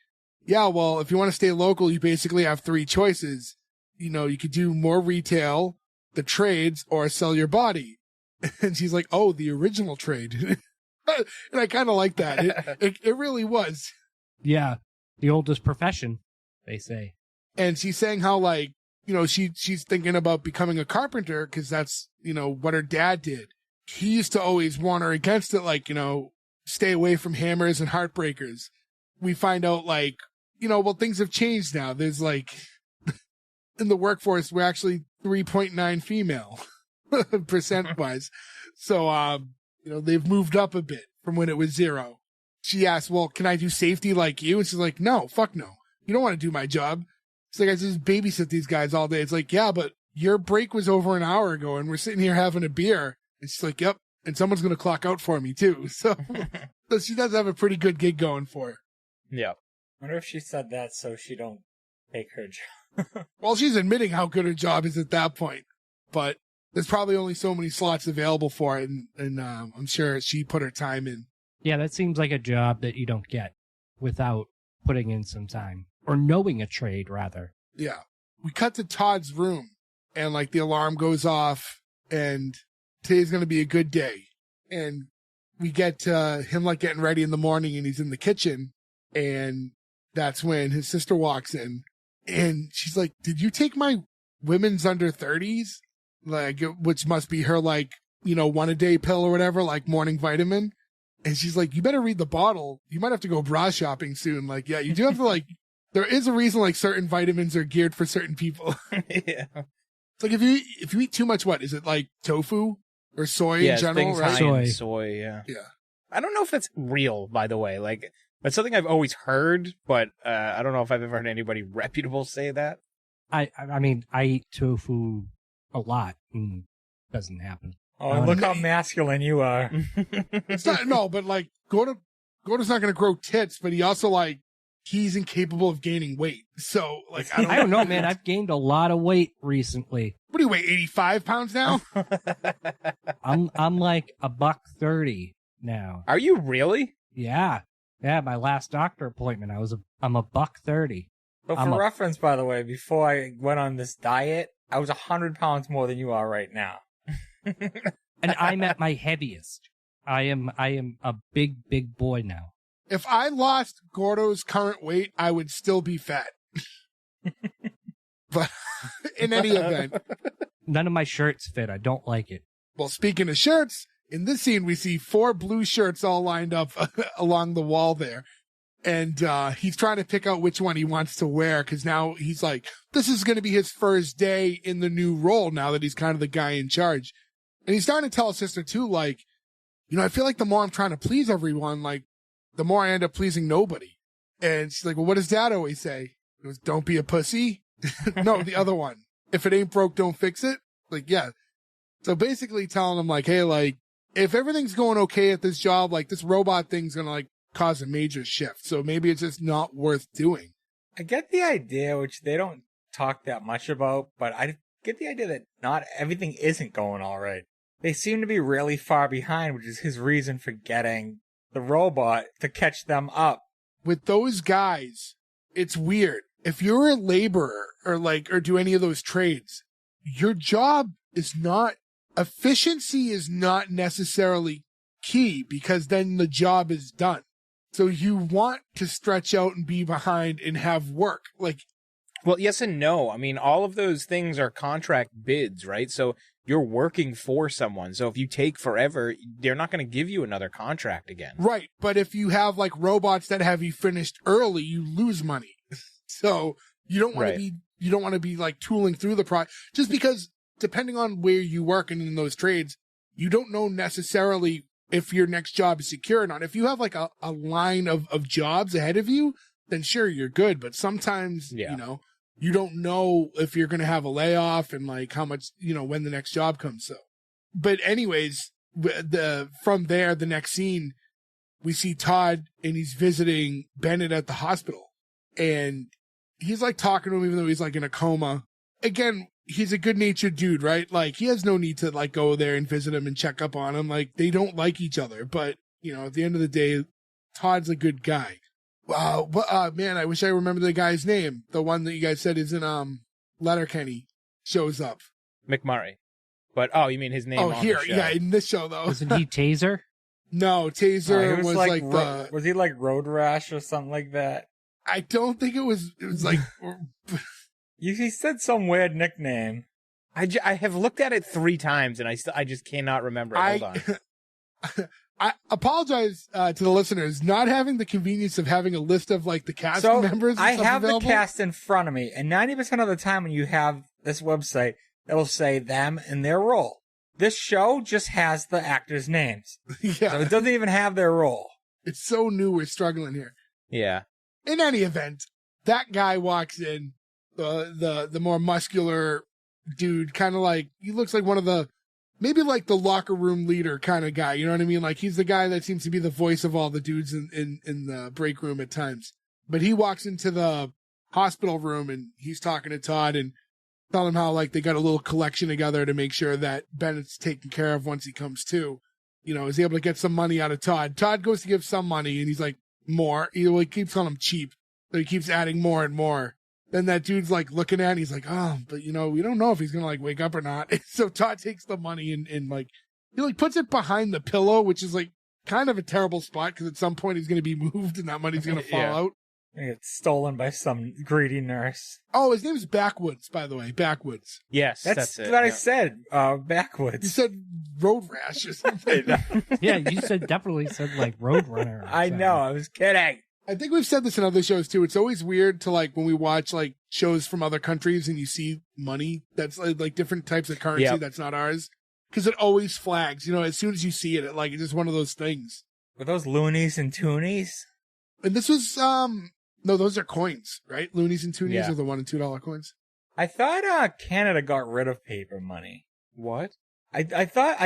yeah, well, if you want to stay local, you basically have three choices. You could do more retail, the trades, or sell your body. And she's like, oh, the original trade. And I kind of like that. It really was. Yeah. The oldest profession, they say. And she's saying how like, she's thinking about becoming a carpenter because that's, what her dad did. He used to always warn her against it, like, stay away from hammers and heartbreakers. We find out like, well, things have changed now. There's like, in the workforce, we're actually 3.9 female percent wise. So, they've moved up a bit from when it was 0. She asked, well, can I do safety like you? And she's like, no, fuck no. You don't want to do my job. It's like, I just babysit these guys all day. It's like, yeah, but your break was over an hour ago and we're sitting here having a beer. And she's like, yep. And someone's going to clock out for me too. So she does have a pretty good gig going for her. Yeah. I wonder if she said that so she don't take her job. Well, she's admitting how good her job is at that point, but there's probably only so many slots available for it. And I'm sure she put her time in. Yeah, that seems like a job that you don't get without putting in some time. Or knowing a trade, rather. Yeah. We cut to Todd's room, and like the alarm goes off, and today's going to be a good day. And we get him like getting ready in the morning, and he's in the kitchen, and that's when his sister walks in, and she's like, did you take my women's under 30s? Like, which must be her like, 1-a-day pill or whatever, like morning vitamin. And she's like, you better read the bottle. You might have to go bra shopping soon. Like, yeah, you do have to like, there is a reason like certain vitamins are geared for certain people. Yeah. It's like if you eat too much, what is it, like tofu or soy in general, things right? High in soy, yeah. Yeah. I don't know if that's real, by the way. Like, That's something I've always heard, but I don't know if I've ever heard anybody reputable say that. I mean, I eat tofu a lot, and it doesn't happen. Oh, and look how masculine you are. It's not, no, but like, Gordo's not going to grow tits, but he also, like, he's incapable of gaining weight. So, like, I don't know, man. I've gained a lot of weight recently. What do you weigh, 85 pounds now? I'm like $130 now. Are you really? Yeah. Yeah, my last doctor appointment, I'm $130. But for reference, by the way, before I went on this diet, I was 100 pounds more than you are right now. And I'm at my heaviest. I am a big boy now. If I lost Gordo's current weight, I would still be fat. But in any event. None of my shirts fit. I don't like it. Well, speaking of shirts, in this scene, we see 4 blue shirts all lined up along the wall there. And he's trying to pick out which one he wants to wear, because now he's like, this is going to be his first day in the new role now that he's kind of the guy in charge. And he's starting to tell his sister, too, like, you know, I feel like the more I'm trying to please everyone, like, the more I end up pleasing nobody. And she's like, well, what does Dad always say? He goes, don't be a pussy. No, the other one. If it ain't broke, don't fix it. Like, yeah. So basically telling him, like, hey, like, if everything's going okay at this job, like, this robot thing's going to, like, cause a major shift. So maybe it's just not worth doing. I get the idea, which they don't talk that much about, but I get the idea that not everything isn't going all right. They seem to be really far behind, which is his reason for getting the robot to catch them up. With those guys, it's weird. If you're a laborer or do any of those trades, your job is not, efficiency is not necessarily key, because then the job is done. So you want to stretch out and be behind and have work. Like, well, yes and no. I mean, all of those things are contract bids, right? So you're working for someone. So if you take forever, they're not going to give you another contract again. Right. But if you have like robots that have you finished early, you lose money. So you don't want to be like tooling through the project, just because depending on where you work and in those trades, you don't know necessarily if your next job is secure or not. If you have like a line of jobs ahead of you, then sure, you're good. But sometimes, you know, you don't know if you're going to have a layoff and like how much, you know, when the next job comes. So, but anyways, from there, the next scene, we see Todd and he's visiting Bennett at the hospital, and he's like talking to him even though he's like in a coma. Again, he's a good-natured dude, right? Like, he has no need to like go there and visit him and check up on him. Like, they don't like each other, but you know, at the end of the day, Todd's a good guy. Wow, man, I wish I remember the guy's name. The one that you guys said is in Letterkenny shows up. McMurray. But you mean his name? Oh, on here, the show. yeah, in this show though. Wasn't he Taser? No, Taser he was like the. Was he like Road Rash or something like that? I don't think it was. It was like. He said some weird nickname. I have looked at it 3 times and I just cannot remember it. Hold on. I apologize to the listeners, not having the convenience of having a list of like the cast members. I have the cast in front of me, and 90% of the time when you have this website, it'll say them and their role. This show just has the actors' names. Yeah. So it doesn't even have their role. It's so new, we're struggling here. Yeah. In any event, that guy walks in, the more muscular dude, kind of like, he looks like one of the, maybe like the locker room leader kind of guy, you know what I mean? Like, he's the guy that seems to be the voice of all the dudes in the break room at times. But he walks into the hospital room and he's talking to Todd and telling him how, like, they got a little collection together to make sure that Bennett's taken care of once he comes to. You know, is able to get some money out of Todd. Todd goes to give some money and he's like, more. He keeps calling him cheap. So he keeps adding more and more. Then that dude's like looking at it, he's like, oh, but you know, we don't know if he's gonna like wake up or not. So Todd takes the money and like, he like puts it behind the pillow, which is like kind of a terrible spot because at some point he's gonna be moved and that money's gonna fall out. And it's stolen by some greedy nurse. Oh, his name's Backwoods, by the way. Backwoods. Yes, that's it. what I said. Backwoods. You said Road Rash or something. Yeah, you definitely said like Roadrunner. I know, I was kidding. I think we've said this in other shows too. It's always weird to like when we watch like shows from other countries and you see money that's like different types of currency that's not ours, because it always flags. You know, as soon as you see it, it's just one of those things. Were those loonies and toonies? And this was, no, those are coins, right? Loonies and Toonies Yeah. are the $1 and $2 coins. I thought Canada got rid of paper money. What? I thought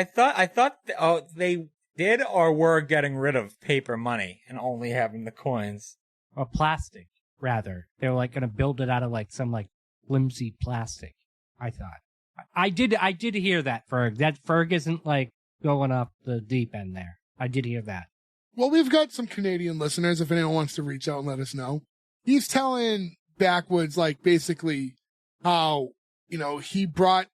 they did or were getting rid of paper money and only having the coins. Or plastic, rather. They were like going to build it out of like some like flimsy plastic, I thought. I did hear that, Ferg. That Ferg isn't like going off the deep end there. I did hear that. Well, we've got some Canadian listeners if anyone wants to reach out and let us know. He's telling Backwoods, like, basically how, he brought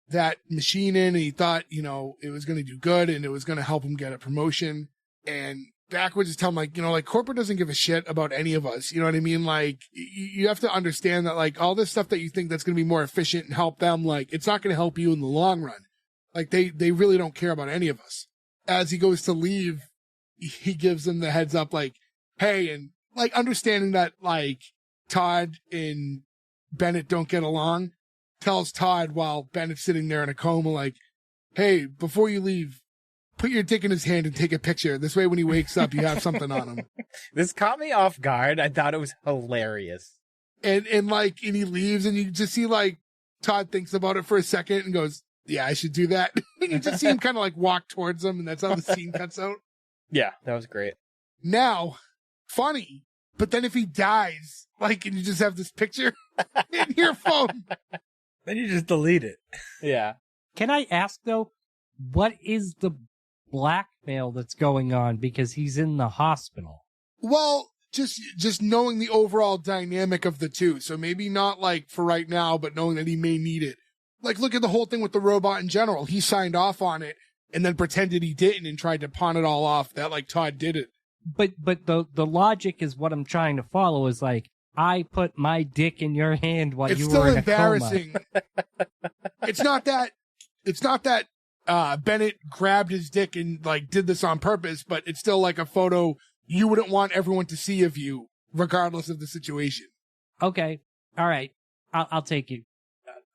that machine in and he thought, it was going to do good and it was going to help him get a promotion. And Backwoods is telling him, like, corporate doesn't give a shit about any of us. You know what I mean? Like, you have to understand that, like, all this stuff that you think that's going to be more efficient and help them, like, it's not going to help you in the long run. Like, they really don't care about any of us. As he goes to leave, he gives them the heads up, like, hey, and like understanding that like Todd and Bennett don't get along, tells Todd while Bennett's sitting there in a coma, like, hey, before you leave, put your dick in his hand and take a picture. This way when he wakes up, you have something on him. This caught me off guard. I thought it was hilarious. And he leaves and you just see like Todd thinks about it for a second and goes, yeah, I should do that. And you just see him kind of like walk towards him and that's how the scene cuts out. Yeah, that was great. Now, funny, but then if he dies, like, and you just have this picture in your phone. Then you just delete it. Yeah. Can I ask though, what is the blackmail that's going on because he's in the hospital? Well, just knowing the overall dynamic of the two. So maybe not like for right now, but knowing that he may need it. Like, look at the whole thing with the robot in general. He signed off on it and then pretended he didn't and tried to pawn it all off that like Todd did it. But the logic is what I'm trying to follow is like, I put my dick in your hand while It's you still were in embarrassing. It's not that Bennett grabbed his dick and like did this on purpose, but it's still like a photo you wouldn't want everyone to see of you, regardless of the situation. a coma. Okay. All right. I'll take you.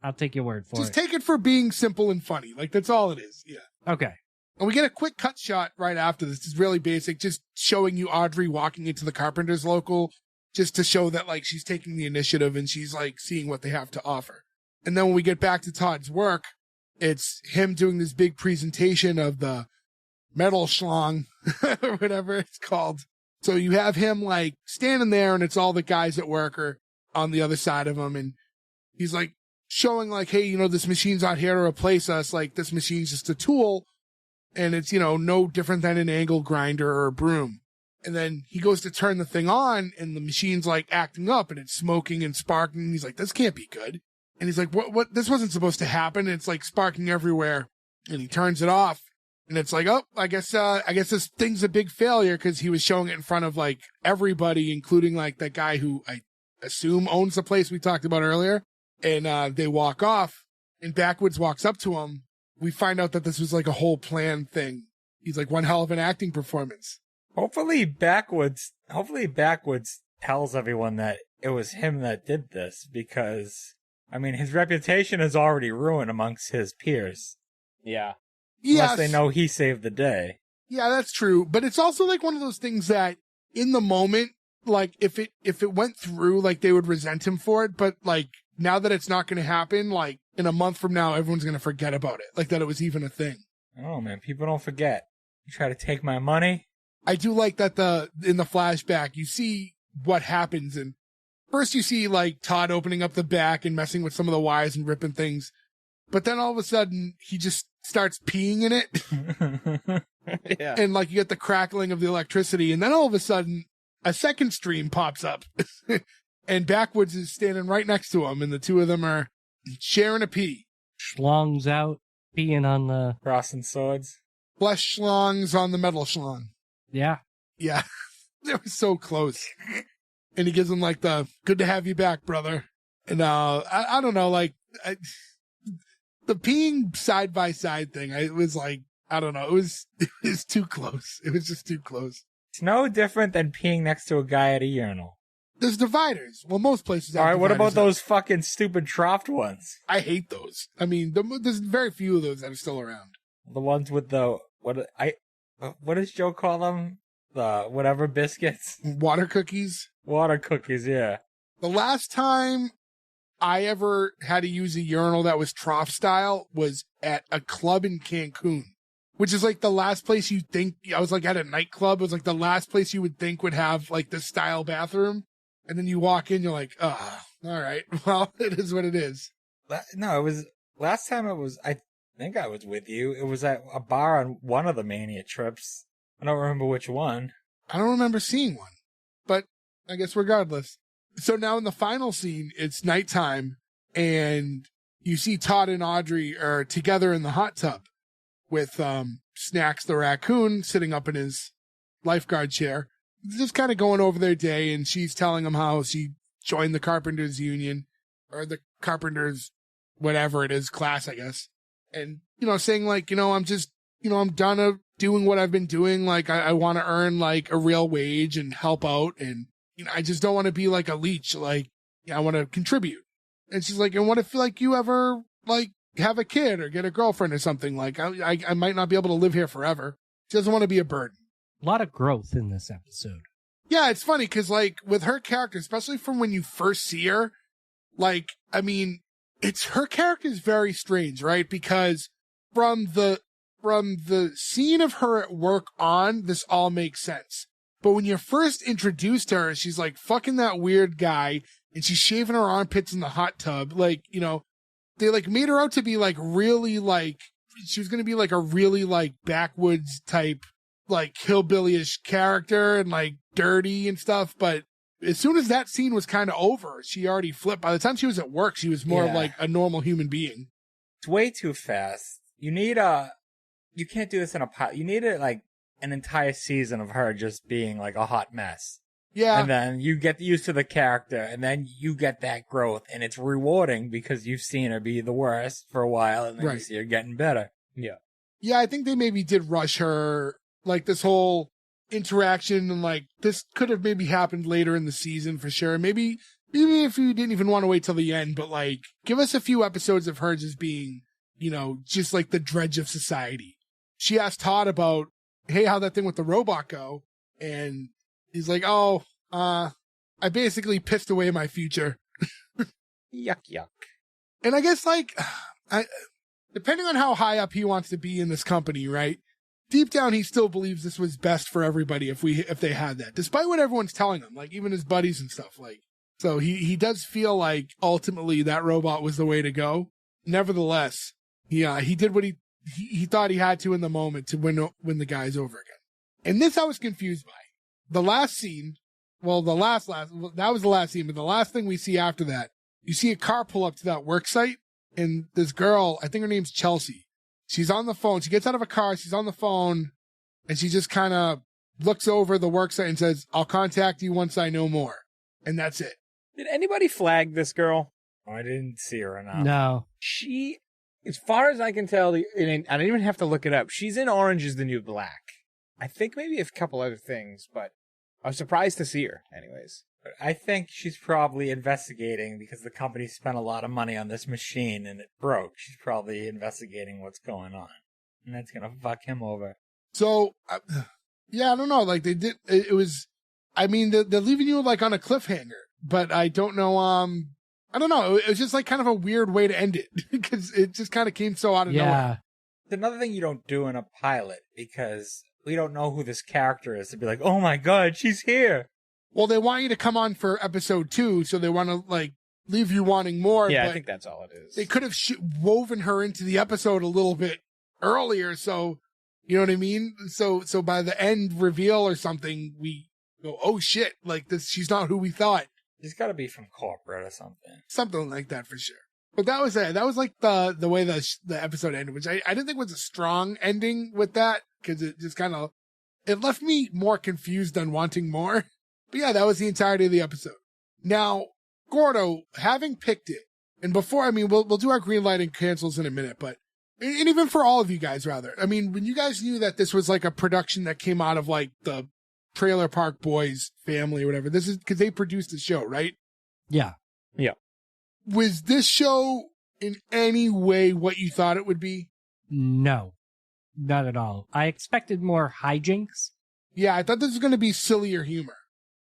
I'll take your word for Just it. take it for being simple and funny. Like, that's all it is. Yeah. Okay. And we get a quick cut shot right after this. It's really basic, just showing you Audrey walking into the Carpenter's local, just to show that, like, she's taking the initiative and she's, like, seeing what they have to offer. And then when we get back to Todd's work, it's him doing this big presentation of the metal schlong, or whatever it's called. So you have him, like, standing there and it's all the guys at work are on the other side of him. And he's, like, showing, like, hey, this machine's not here to replace us. Like, this machine's just a tool. And it's, no different than an angle grinder or a broom. And then he goes to turn the thing on and the machine's like acting up and it's smoking and sparking. He's like, this can't be good. And he's like, what, this wasn't supposed to happen. And it's like sparking everywhere. And he turns it off and it's like, oh, I guess this thing's a big failure because he was showing it in front of like everybody, including like that guy who I assume owns the place we talked about earlier. And, they walk off and Backwoods walks up to him. We find out that this was like a whole planned thing. He's like one hell of an acting performance. Hopefully Backwoods tells everyone that it was him that did this because, I mean, his reputation is already ruined amongst his peers. Yeah. Unless they know he saved the day. Yeah, that's true. But it's also like one of those things that in the moment, like if it went through, like they would resent him for it. But like now that it's not going to happen, like in a month from now, everyone's going to forget about it. Like that it was even a thing. Oh man, people don't forget. You try to take my money. I do like that in the flashback, you see what happens. And first you see like Todd opening up the back and messing with some of the wires and ripping things. But then all of a sudden he just starts peeing in it. Yeah. And like you get the crackling of the electricity. And then all of a sudden a second stream pops up and Backwoods is standing right next to him. And the two of them are sharing a pee. Schlong's out, peeing on the... Crossing swords. Flesh schlongs on the metal schlong. Yeah. Yeah. They were so close. And he gives him like the good to have you back, brother. And I don't know, like the peeing side by side thing, it was like, I don't know, it was too close. It was just too close. It's no different than peeing next to a guy at a urinal. There's dividers. Well, most places have All right, what about dividers. those fucking stupid troughed ones? I hate those. I mean, there's very few of those that are still around. The ones with the what does Joe call them? the whatever biscuits. Water cookies. Water cookies, yeah. The last time I ever had to use a urinal that was trough style was at a club in Cancun, which is like the last place you think, I was like at a nightclub. It was like the last place you would think would have like this style bathroom. And then you walk in, you're like, oh, all right. Well, it is what it is. No, it was, last time it was, I think I was with you. It was at a bar on one of the Mania trips. I don't remember which one. I don't remember seeing one, but I guess regardless. So now in the final scene, it's nighttime and you see Todd and Audrey are together in the hot tub with Snacks the raccoon sitting up in his lifeguard chair, just kind of going over their day. And she's telling him how she joined the Carpenters Union or the Carpenters, whatever it is, class, I guess. And, saying like, I'm just, I'm done of doing what I've been doing. Like I want to earn like a real wage and help out. And, I just don't want to be like a leech. Like, I want to contribute. And she's like, and what if like you ever like have a kid or get a girlfriend or something? Like I might not be able to live here forever. She doesn't want to be a burden. A lot of growth in this episode. Yeah, it's funny because like with her character, especially from when you first see her, like, I mean, her character is very strange, right? Because from the scene of her at work on, this all makes sense. But when you're first introduced to her, she's like fucking that weird guy and she's shaving her armpits in the hot tub. Like, they like made her out to be like really like, she was going to be like a really like backwoods type, like hillbilly-ish character and like dirty and stuff. But as soon as that scene was kind of over, she already flipped. By the time she was at work, she was more like a normal human being. It's way too fast. You can't do this in a pilot. You need like an entire season of her just being like a hot mess. Yeah. And then you get used to the character and then you get that growth and it's rewarding because you've seen her be the worst for a while and then you see her getting better. Yeah. Yeah, I think they maybe did rush her, like this whole interaction and like this could have maybe happened later in the season for sure. Maybe if you didn't even want to wait till the end, but like give us a few episodes of her just being, just like the dredge of society. She asked Todd about, hey, how'd that thing with the robot go? And he's like, oh, I basically pissed away my future. Yuck, yuck. And I guess like, depending on how high up he wants to be in this company, right? Deep down, he still believes this was best for everybody if they had that, despite what everyone's telling him, like even his buddies and stuff. Like, so he does feel like ultimately that robot was the way to go. Nevertheless, he did what he thought he had to in the moment to win the guys over again. And this I was confused by. The last scene, well, that was the last scene, but the last thing we see after that, you see a car pull up to that work site, and this girl, I think her name's Chelsea, she's on the phone. She gets out of a car, she's on the phone, and she just kind of looks over the work site and says, I'll contact you once I know more. And that's it. Did anybody flag this girl? Oh, I didn't see her enough. No. She, as far as I can tell, and I didn't even have to look it up, she's in Orange is the New Black. I think maybe a couple other things, but I was surprised to see her anyways. I think she's probably investigating because the company spent a lot of money on this machine and it broke. She's probably investigating what's going on. And that's going to fuck him over. So, yeah, I don't know. Like they did, it was, I mean, they're leaving you like on a cliffhanger, but I don't know. I don't know. It was just like kind of a weird way to end it because it just kind of came so out of nowhere. It's another thing you don't do in a pilot because we don't know who this character is to be like, oh my God, she's here. Well, they want you to come on for episode 2, so they want to like leave you wanting more. Yeah, but I think that's all it is. They could have woven her into the episode a little bit earlier, so you know what I mean. So by the end reveal or something, we go, oh shit, like this, she's not who we thought. She's got to be from corporate or something like that for sure. But that was it. That was like the way the episode ended, which I didn't think was a strong ending with that because it just kind of it left me more confused than wanting more. But yeah, that was the entirety of the episode. Now, Gordo, having picked it, and before, I mean, we'll do our green light and cancels in a minute, but, and even for all of you guys, rather, I mean, when you guys knew that this was like a production that came out of like the Trailer Park Boys family or whatever, this is because they produced the show, right? Yeah. Yeah. Was this show in any way what you thought it would be? No, not at all. I expected more hijinks Yeah, I thought this was going to be sillier humor.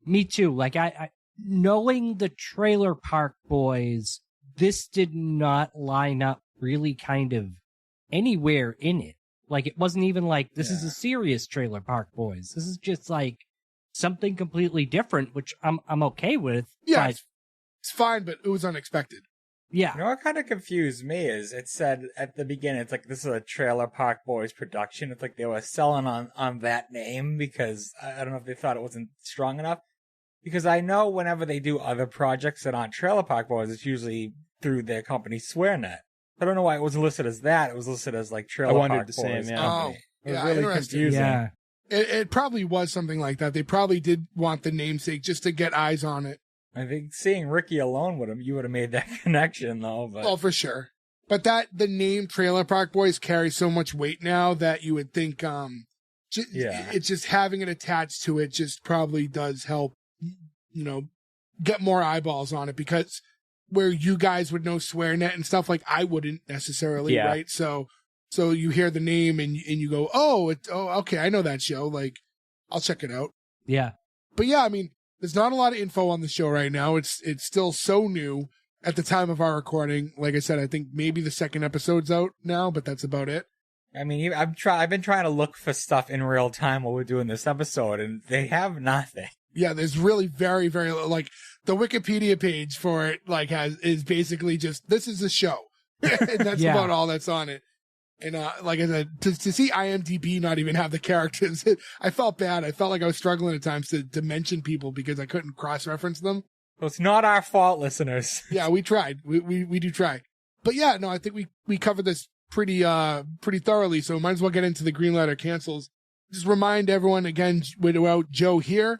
Me too. Like I knowing the Trailer Park Boys, this did not line up really kind of anywhere in it. Like it wasn't even like this is a serious Trailer Park Boys. This is just like something completely different, which I'm okay with. Yeah, but, it's fine, but it was unexpected. yeah. You know what kind of confused me is it said at the beginning, it's like, this is a Trailer Park Boys production. It's like they were selling on that name because I don't know if they thought it wasn't strong enough. Because I know whenever they do other projects that aren't Trailer Park Boys, it's usually through their company SwearNet. I don't know why it wasn't listed as that. It was listed as like Trailer Park Boys same, yeah. company. Oh, It was yeah, really interesting. confusing. Yeah. It probably was something like that. They probably did want the namesake just to get eyes on it. I think seeing Ricky alone you would have made that connection though. But Well, for sure. But the name Trailer Park Boys carries so much weight now that you would think, it's just having it attached to it just probably does help, get more eyeballs on it, because where you guys would know SwearNet and stuff, like I wouldn't necessarily, Yeah. right? So you hear the name and you go, okay, I know that show. Like, I'll check it out. Yeah. But yeah, I mean, there's not a lot of info on the show right now. It's still so new at the time of our recording. Like I said, I think maybe the second episode's out now, but that's about it. I mean, I've been trying to look for stuff in real time while we're doing this episode, and they have nothing. Yeah, there's really very, very, like, the Wikipedia page for it, like, is basically just, this is a show. And that's about all that's on it. And, like I said, to see IMDb not even have the characters, I felt bad. I felt like I was struggling at times to mention people because I couldn't cross-reference them. Well, it's not our fault, listeners. Yeah, we tried. We do try. But yeah, no, I think we covered this pretty thoroughly, so might as well get into the green light or cancels. Just remind everyone again, without Joe here,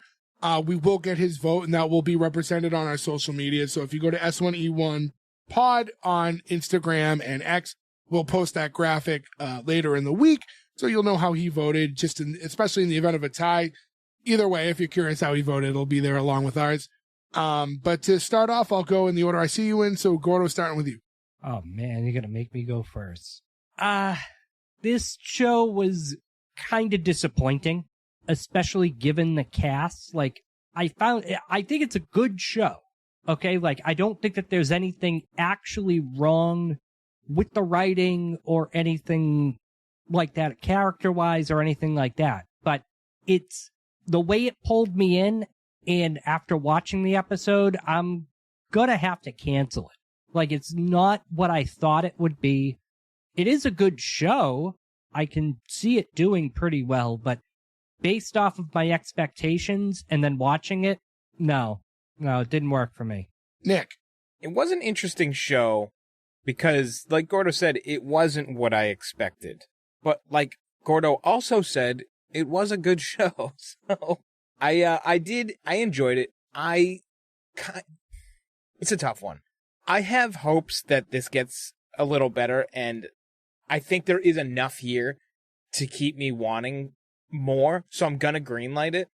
we will get his vote, and that will be represented on our social media. So if you go to S1E1 Pod on Instagram and X, we'll post that graphic later in the week, so you'll know how he voted, especially in the event of a tie. Either way, if you're curious how he voted, it'll be there along with ours. But to start off, I'll go in the order I see you in. So Gordo, starting with you. Oh man, you're gonna make me go first. This show was kind of disappointing, especially given the cast. Like, I think it's a good show. Okay, like, I don't think that there's anything actually wrong with the writing or anything like that, character-wise or anything like that. But it's the way it pulled me in, and after watching the episode, I'm gonna have to cancel it. Like, it's not what I thought it would be. It is a good show. I can see it doing pretty well, but based off of my expectations and then watching it, no, it didn't work for me. Nick. It was an interesting show because, like Gordo said, it wasn't what I expected. But like Gordo also said, it was a good show. So I enjoyed it. It's a tough one. I have hopes that this gets a little better, and I think there is enough here to keep me wanting more, so I'm gonna greenlight it,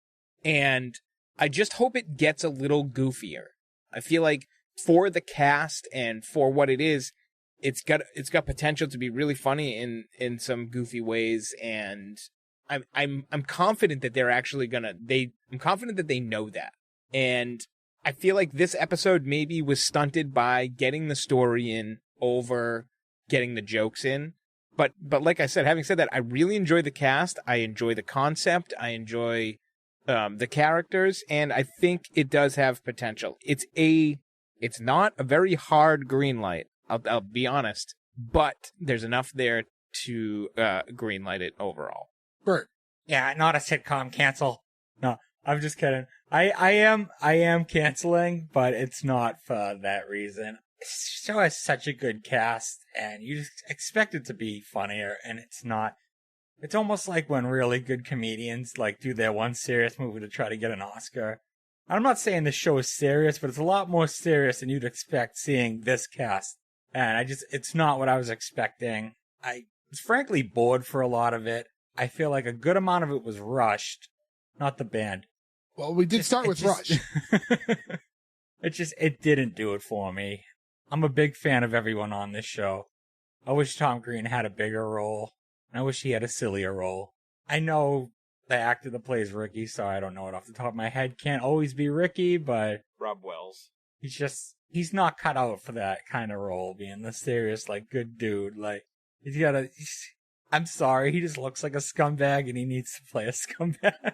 and I just hope it gets a little goofier. I feel like for the cast and for what it is, it's got potential to be really funny in some goofy ways, and I'm confident that they're actually I'm confident that they know that. And I feel like this episode maybe was stunted by getting the story in over getting the jokes in. But like I said, having said that, I really enjoy the cast. I enjoy the concept. I enjoy the characters, and I think it does have potential. It's not a very hard green light. I'll be honest, but there's enough there to green light it overall. Bert. Yeah, not a sitcom cancel. No, I'm just kidding. I am canceling, but it's not for that reason. This show has such a good cast, and you just expect it to be funnier, and it's not. It's almost like when really good comedians like do their one serious movie to try to get an Oscar. I'm not saying this show is serious, but it's a lot more serious than you'd expect seeing this cast. And it's not what I was expecting. I was frankly bored for a lot of it. I feel like a good amount of it was rushed, not the band. Well, we did start with Rush. It didn't do it for me. I'm a big fan of everyone on this show. I wish Tom Green had a bigger role. I wish he had a sillier role. I know the actor that plays Ricky. Sorry, I don't know it off the top of my head. Can't always be Ricky, but Rob Wells. He's not cut out for that kind of role, being the serious, like, good dude. Like, I'm sorry, he just looks like a scumbag and he needs to play a scumbag.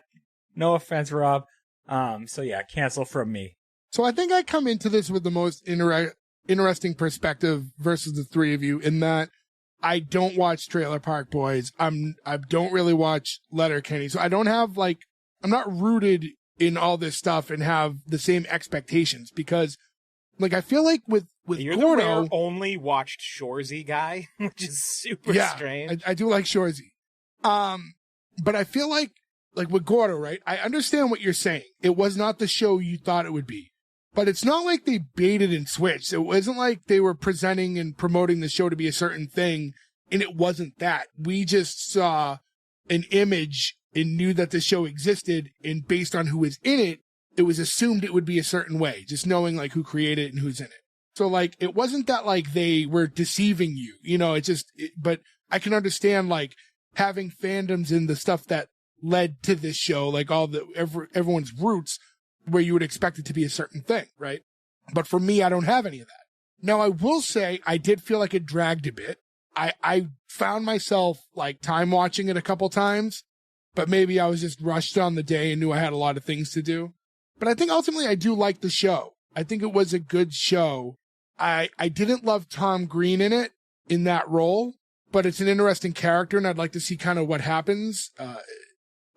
No offense, Rob. So yeah, cancel from me. So I think I come into this with the most interesting perspective versus the three of you, in that I don't watch Trailer Park Boys. I don't really watch Letterkenny. So I don't have, like, I'm not rooted in all this stuff and have the same expectations, because, like, I feel like with You're Gordo, the rare only watched Shoresy guy, which is super strange. I do like Shoresy. But I feel like with Gordo, right? I understand what you're saying. It was not the show you thought it would be. But it's not like they baited and switched. It wasn't like they were presenting and promoting the show to be a certain thing, and it wasn't that. We just saw an image and knew that the show existed, and based on who was in it, it was assumed it would be a certain way, just knowing, like, who created it and who's in it. So, like, it wasn't that, like, they were deceiving you, you know, but I can understand, like, having fandoms in the stuff that led to this show, like everyone's roots, where you would expect it to be a certain thing, right? But for me, I don't have any of that. Now, I will say I did feel like it dragged a bit. I found myself, like, time watching it a couple times, but maybe I was just rushed on the day and knew I had a lot of things to do. But I think ultimately I do like the show. I think it was a good show. I didn't love Tom Green in that role, but it's an interesting character, and I'd like to see kind of what happens.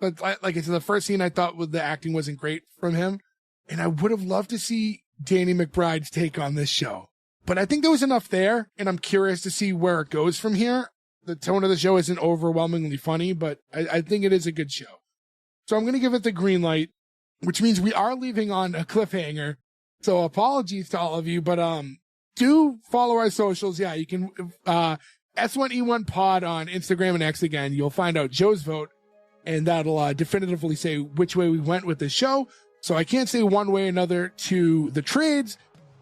But like I said, the first scene I thought with the acting wasn't great from him, and I would have loved to see Danny McBride's take on this show. But I think there was enough there, and I'm curious to see where it goes from here. The tone of the show isn't overwhelmingly funny, but I think it is a good show. So I'm going to give it the green light, which means we are leaving on a cliffhanger. So apologies to all of you, but do follow our socials. Yeah, you can S1E1 pod on Instagram and X again. You'll find out Joe's vote, and that'll definitively say which way we went with the show. So I can't say one way or another to the trades.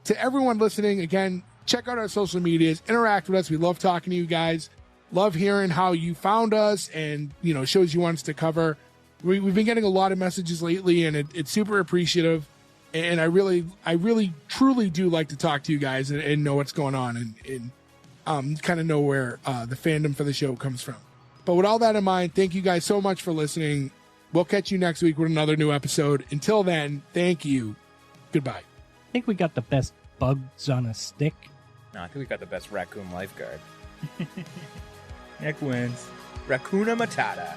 To everyone listening, again, check out our social medias, interact with us. We love talking to you guys. Love hearing how you found us and, you know, shows you want us to cover. We've been getting a lot of messages lately, and it's super appreciative. And I really, truly do like to talk to you guys and know what's going on and kind of know where the fandom for the show comes from. But with all that in mind, thank you guys so much for listening. We'll catch you next week with another new episode. Until then, thank you. Goodbye. I think we got the best bugs on a stick. No, I think we got the best raccoon lifeguard. Nick wins. Raccoona Matata.